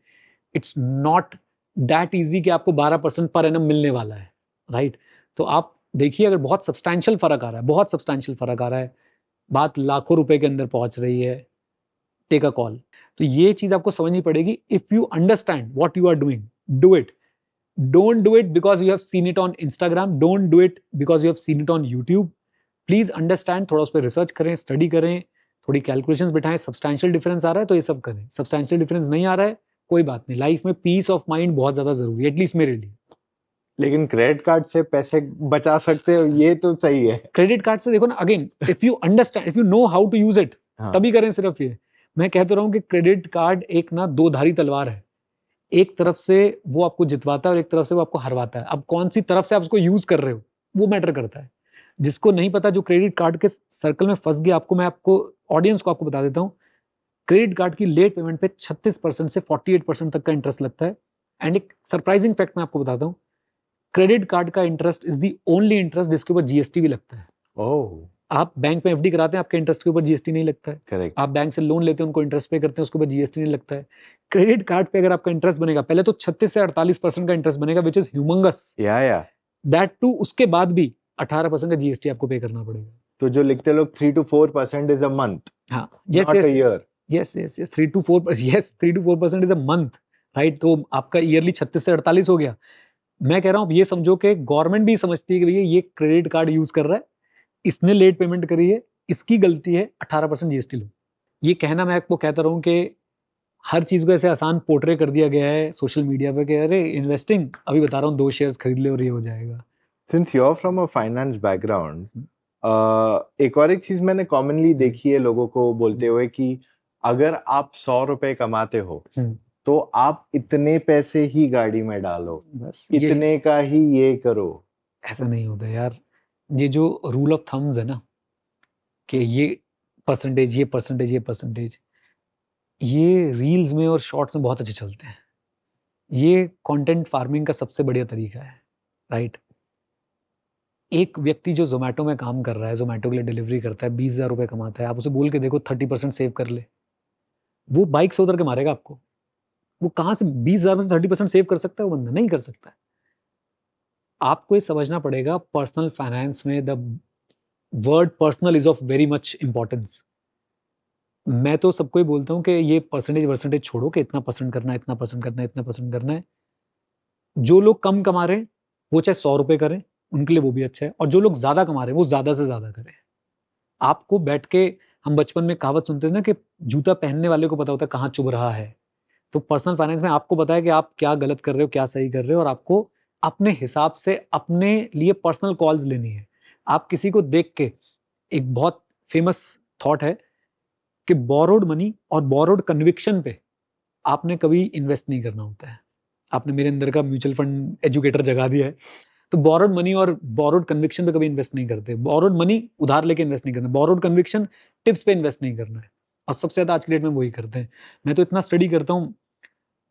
इट्स नॉट दैट ईज़ी कि आपको 12% पर एनम मिलने वाला है, राइट? तो आप देखिए, अगर बहुत सब्सटैंशियल फ़र्क आ रहा है, बहुत सब्सटैंशियल फ़र्क आ रहा है, बात लाखों रुपए के अंदर पहुँच रही है, टेक अ कॉल। तो ये चीज़ आपको समझनी पड़ेगी। If you understand what you are doing, do it. Don't do it because you have seen it on Instagram, don't do it because you have seen it on YouTube. Please understand, थोड़ा उस पे research करें, study करें, थोड़ी calculations बिठाएँ। Substantial difference आ रहा है तो ये सब करें, सब्सटैंशियल डिफरेंस नहीं आ रहा है, कोई बात नहीं। लाइफ में पीस ऑफ माइंड बहुत ज़्यादा ज़रूरी है, एटलीस्ट मेरे लिए। लेकिन क्रेडिट कार्ड से पैसे बचा सकते हो, ये तो सही है। क्रेडिट कार्ड से देखो ना, again if you understand, if you know how to use it, तभी करें सिर्फ ये। मैं कह तो रहा हूँ कि क्रेडिट कार्ड एक ना दो-धारी तलवार है। एक तरफ से वो आपको जितवाता है और एक तरफ से वो आपको हरवाता है। अब कौन-सी तरफ से आप उसको यूज़ कर रहे हो, वो मैटर करता है। जिसको नहीं पता, जो क्रेडिट कार्ड के सर्कल में फँस गया, मैं आपको ऑडियंस को आपको बता देता हूँ। क्रेडिट कार्ड की लेट पेमेंट पे 36% से 48% तक का इंटरेस्ट लगता है। एंड एक सरप्राइजिंग फैक्ट मैं आपको बताता हूँ, क्रेडिट कार्ड का interest is the only interest जिसके ऊपर जीएसटी भी लगता है। ओह! आप बैंक में एफडी कराते हैं, आपके इंटरेस्ट के ऊपर जीएसटी नहीं लगता है। करेक्ट। आप बैंक से लोन लेते हैं, उनको इंटरेस्ट पे करते हैं, उसके ऊपर जीएसटी नहीं लगता है। क्रेडिट कार्ड पे अगर आपका इंटरेस्ट बनेगा, पहले तो 36 से 48% का इंटरेस्ट बनेगा, व्हिच इज़ ह्यूमंगस। या। दैट टू उसके बाद भी 18% का जीएसटी आपको पे करना पड़ेगा। तो जो लिखते लोग 3 to 4% इज़ अ मंथ, हाँ, not a year. Yes 3 to 4% is a month, right? तो आपका ईयरली 36 से 48 हो गया। मैं कह रहा हूँ, ये समझो कि गवर्नमेंट भी समझती है कि भैया ये क्रेडिट कार्ड यूज़ कर रहा है, इसने लेट पेमेंट करी है, इसकी गलती है, 18% जीएसटी लो। ये कहना मैं आपको कहता रहूँ कि हर चीज़ को ऐसे आसान पोर्ट्रे कर दिया गया है सोशल मीडिया पे कि अरे इन्वेस्टिंग, अभी बता रहा हूँ 2 शेयर्स खरीद ले और ये हो जाएगा। Since you are from a finance background, एक चीज मैंने कॉमनली देखी है लोगों को बोलते हुए कि अगर आप 100 रुपए कमाते हो तो आप इतने पैसे ही गाड़ी में डालो, बस ये इतने का ही ये करो। ऐसा नहीं होता यार। ये जो रूल ऑफ थम्स है ना, कि ये परसेंटेज, ये परसेंटेज, ये परसेंटेज, ये रील्स में और शॉर्ट्स में बहुत अच्छे चलते हैं। ये कंटेंट फार्मिंग का सबसे बढ़िया तरीका है, राइट? एक व्यक्ति जो ज़ोमैटो में काम कर रहा है, ज़ोमैटो के लिए डिलीवरी करता है, 20,000 रुपए कमाता है, आप उसे बोल के देखो 30% सेव कर ले, वो बाइक से उतर के मारेगा आपको। वो कहाँ से 20,000 में से 30% सेव कर सकता है वो बंदा? नहीं कर सकता है। आपको ये समझना पड़ेगा पर्सनल फाइनेंस में the word personal is of very much importance. मैं तो सबको ही बोलता हूँ कि ये परसेंटेज छोड़ो कि इतना पसंद करना है, इतना पसंद करना है, इतना पसंद करना है। जो लोग कम कमा रहे हैं वो चाहे 100 रुपए करें, उनके लिए वो भी अच्छा है, और जो लोग ज्यादा कमा रहे हैं वो ज्यादा से ज्यादा करें। आपको बैठ के, हम बचपन में कहावत सुनते थे ना कि जूता पहनने वाले को पता होता है कहाँ चुभ रहा है। तो पर्सनल फाइनेंस में आपको पता है कि आप क्या गलत कर रहे हो, क्या सही कर रहे हो, और आपको अपने हिसाब से अपने लिए पर्सनल कॉल्स लेनी है। आप किसी को देख के, एक बहुत फेमस थॉट है कि बोरोड मनी और बोरोड कन्विक्शन पे आपने कभी इन्वेस्ट नहीं करना होता है। आपने मेरे अंदर का म्यूचुअल फंड एजुकेटर जगा दिया है। तो बोरोड मनी और बोरोड कन्विक्शन पे कभी इन्वेस्ट नहीं करते। बोरोड मनी उधार लेके इन्वेस्ट नहीं करना, बोरोड कन्विक्शन टिप्स पे इन्वेस्ट नहीं करना है, और सबसे ज्यादा आज की डेट में वही करते हैं। मैं तो इतना स्टडी करता हूँ,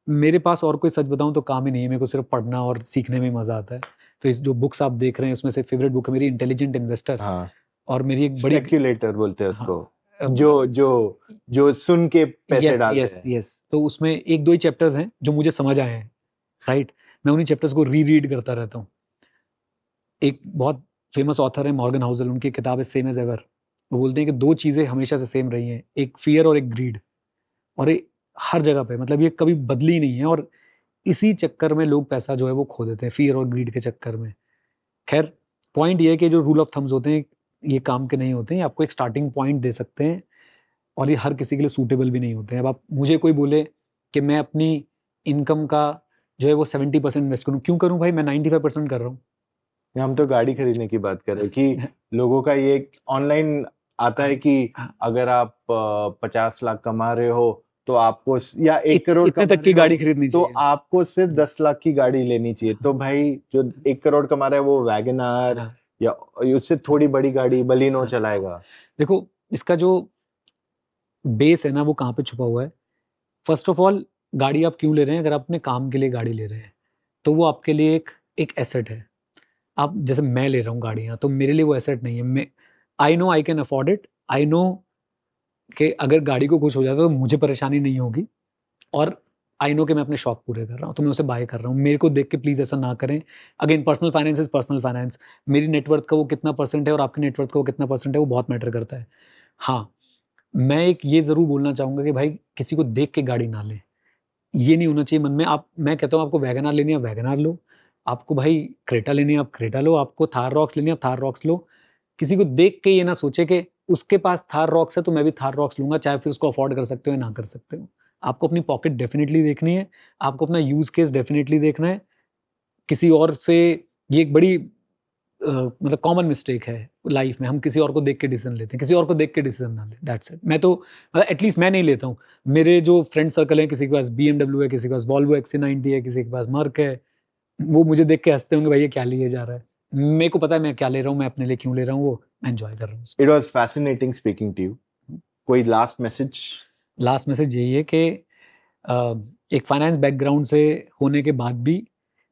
मेरे पास और कोई सच बताऊं तो काम ही नहीं है, मेरे को सिर्फ पढ़ना और सीखने में मजा आता है। तो इस जो बुक्स आप देख रहे हैं उसमें से फेवरेट बुक है मेरी इंटेलिजेंट इन्वेस्टर, हाँ, और मेरी एक बड़ी, स्पेक्युलेटर बोलते हैं उसको, हाँ, जो सुन के पैसे यस डालते यस हैं। यस, तो उसमें एक दो ही चैप्टर्स हैं जो मुझे समझ आए हैं, राइट। मैं उन्हीं चैप्टर्स को रीड करता रहता हूँ। एक बहुत फेमस ऑथर है मॉर्गन हाउसल, उनकी किताब है सेम एज एवर। वो बोलते हैं कि दो चीजें हमेशा से सेम रही हैं, एक फियर और एक ग्रीड, और ये हर जगह पे, मतलब ये कभी बदली नहीं है, और इसी चक्कर में लोग पैसा जो है वो खो देते हैं, फियर और ग्रीड के चक्कर में। खैर, पॉइंट ये है कि जो रूल ऑफ थम्स होते हैं ये काम के नहीं होते हैं, ये आपको एक स्टार्टिंग पॉइंट दे सकते हैं, और ये हर किसी के लिए सूटेबल भी नहीं होते हैं। अब आप मुझे कोई बोले कि मैं अपनी इनकम का जो है वो 70% इन्वेस्ट करूँ, क्यों करूँ भाई? मैं 95% कर रहा हूँ। हम तो गाड़ी खरीदने की बात कर रहे हैं कि लोगों का ये ऑनलाइन आता है कि अगर आप 50 लाख कमा रहे हो तो आपको, या 1 करोड़ इतने कमा तक की रहे हो गाड़ी खरीदनी तो चाहिए। आपको सिर्फ 10 लाख की गाड़ी लेनी चाहिए। तो भाई जो 1 करोड़ कमा रहा है वो वैगन आर हाँ, या उससे थोड़ी बड़ी गाड़ी बलिनो हाँ। चलाएगा। देखो, इसका जो बेस है ना वो कहाँ पे छुपा हुआ है। फर्स्ट ऑफ ऑल, गाड़ी आप क्यों ले रहे हैं? अगर आप अपने काम के लिए गाड़ी ले रहे हैं तो वो आपके लिए एक एक एसेट है। आप, जैसे मैं ले रहा हूँ गाड़ियाँ, तो मेरे लिए वो एसेट नहीं है। मैं, I know I can afford it, I know कि अगर गाड़ी को कुछ हो जाता है तो मुझे परेशानी नहीं होगी, और आई नो कि मैं अपने शौक पूरे कर रहा हूँ तो मैं उसे बाय कर रहा हूँ। मेरे को देख के प्लीज़ ऐसा ना करें। Again, personal finance is personal finance. मेरी नेटवर्थ का वो कितना परसेंट है और आपकी नेटवर्थ का वो कितना परसेंट है, वो बहुत मैटर करता है। हाँ, मैं एक ये ज़रूर बोलना चाहूँगा कि भाई किसी को देख के गाड़ी ना लें। ये नहीं होना चाहिए मन में। आप, मैं कहता हूँ आपको वैगन आर लेनी है, आप वैगन आर लो। आपको भाई क्रेटा लेनी है, आप क्रेटा लो। आपको थार रॉक्स लेनी है, आप थार रॉक्स लो। किसी को देख के ये ना सोचे कि उसके पास थार रॉक्स है तो मैं भी थार रॉक्स लूँगा, चाहे फिर उसको अफोर्ड कर सकते हो या ना कर सकते हो। आपको अपनी पॉकेट डेफ़िनिटली देखनी है, आपको अपना यूज़ केस डेफ़िनिटली देखना है। किसी और से, ये एक बड़ी मतलब कॉमन मिस्टेक है लाइफ़ में, हम किसी और को देख के डिसीज़न लेते हैं। किसी और को देख के डिसीज़न ना लें, दैट्स इट। मैं तो एटलीस्ट मैं नहीं लेता हूँ। मेरे जो फ्रेंड सर्कल है, किसी के पास बीएमडब्ल्यू है, किसी के पास वॉल्वो XC90 है, किसी के पास मर्क है। वो मुझे देख के हँसते होंगे, भाई ये क्या लिए जा रहा है? मेरे को पता है मैं क्या ले रहा हूँ, मैं अपने लिए क्यों ले रहा हूँ, वो मैं एन्जॉय कर रहा हूँ उसको। It was fascinating speaking to you. कोई लास्ट मैसेज? लास्ट मैसेज यही है कि अ, एक फाइनेंस बैकग्राउंड से होने के बाद भी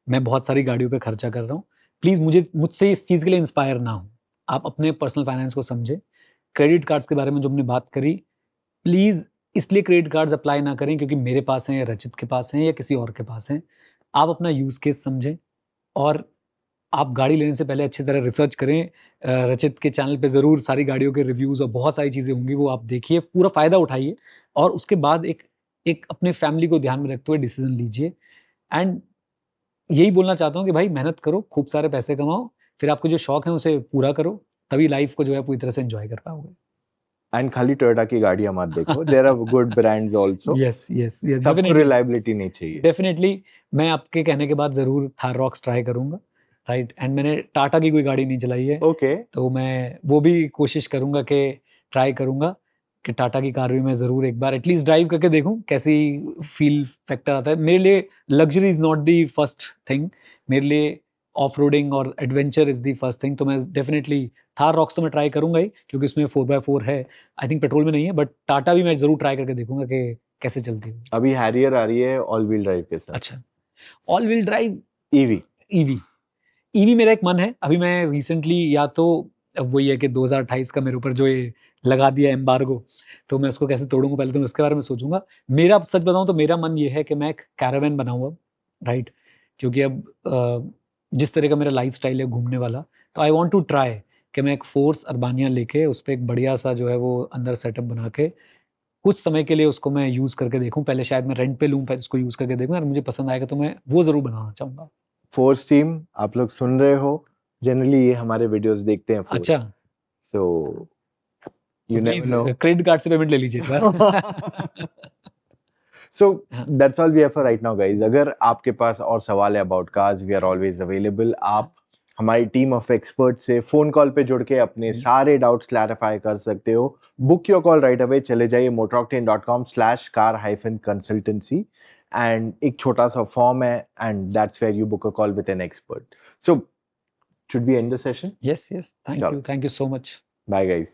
मैं बहुत सारी गाड़ियों पे खर्चा कर रहा हूँ। प्लीज़ मुझसे इस चीज़ के लिए इंस्पायर ना हों। आप अपने पर्सनल फाइनेंस को समझें। क्रेडिट कार्ड्स के बारे में जो हमने बात करी, प्लीज़ इसलिए क्रेडिट कार्ड्स अप्लाई ना करें क्योंकि मेरे पास हैं या रचित के पास हैं या किसी और के पास हैं। आप अपना यूज़ केस समझें, और आप गाड़ी लेने से पहले अच्छी तरह रिसर्च करें। रचित के चैनल पे ज़रूर सारी गाड़ियों के रिव्यूज़ और बहुत सारी चीज़ें होंगी, वो आप देखिए, पूरा फ़ायदा उठाइए, और उसके बाद एक एक अपने फैमिली को ध्यान में रखते हुए डिसीज़न लीजिए। एंड यही बोलना चाहता हूँ कि भाई मेहनत करो, खूब सारे पैसे कमाओ, फिर आपके जो शौक हैं उसे पूरा करो, तभी लाइफ़ को जो है पूरी तरह से एन्जॉय कर पाओगे। एंड खाली टोयोटा की गाड़ियां मत देखो, there are good brands also. Yes, yes, yes, सबको डेफिनिटली, रिलायबिलिटी नहीं चाहिए। डेफिनिटली। मैं आपके कहने के बाद ज़रूर थार रॉक्स ट्राई करूँगा, राइट। एंड मैंने टाटा की कोई गाड़ी नहीं चलाई है, ओके। तो मैं वो भी कोशिश करूँगा कि ट्राई करूँगा कि टाटा की कार भी मैं ज़रूर एक बार एटलीस्ट ड्राइव करके देखूँ, कैसी फ़ील फैक्टर आता है। मेरे लिए luxury is not the first thing, मेरे लिए ऑफ-रोडिंग और adventure is the first thing. तो मैं डेफिनिटली थार रॉक्स तो मैं ट्राई करूँगा ही, क्योंकि उसमें 4x4 है। आई थिंक पेट्रोल में नहीं है, बट टाटा भी मैं ज़रूर ट्राई करके देखूँगा कि कैसे चलती है। अभी हैरियर आ रही है ऑल व्हील ड्राइव के साथ, अच्छा, all wheel drive, EV. EV. EV मेरा एक मन है। अभी मैं रिसेंटली या तो अब वही है कि 2028 का मेरे ऊपर जो ये लगा दिया एम्बार्गो, तो मैं उसको कैसे तोड़ूँगा, पहले तो मैं उसके बारे में सोचूँगा। मेरा सच बताऊँ तो मेरा मन ये है कि मैं एक कैरावैन बनाऊँ अब, राइट? क्योंकि अब जिस तरह का मेरा लाइफ़स्टाइल है घूमने वाला, तो आई वांट टू ट्राई कि मैं एक फ़ोर्स अर्बानिया लेके उस पे एक बढ़िया-सा जो है वो अंदर सेटअप बना के, कुछ समय के लिए उसको मैं यूज़ करके देखूँ। पहले शायद मैं रेंट पे लूँ, फिर उसको यूज़ करके देखूँ, अगर मुझे पसंद आएगा तो मैं वो ज़रूर बनाना चाहूँगा। फोर्स टीम, आप लोग सुन रहे हो, जनरली ये हमारे वीडियोस देखते हैं अच्छा, फोर्स, सो तो you never please no. Credit card से पेमेंट ले लीजिए एक बार। So हाँ, that's all we have for right now, guys. अगर आपके पास और सवाल है about cars, we are always available. आप हमारी टीम ऑफ एक्सपर्ट से फोन कॉल पे जुड़ के अपने सारे डाउट्स क्लैरिफाई कर सकते हो। Book your call right away, चले जाइए motoroctane.com/car-consultancy एंड एक छोटा सा फॉर्म है and that's where you book a call with an expert. So should we end the session? Yes, yes, thank चलो, you so much. Bye guys.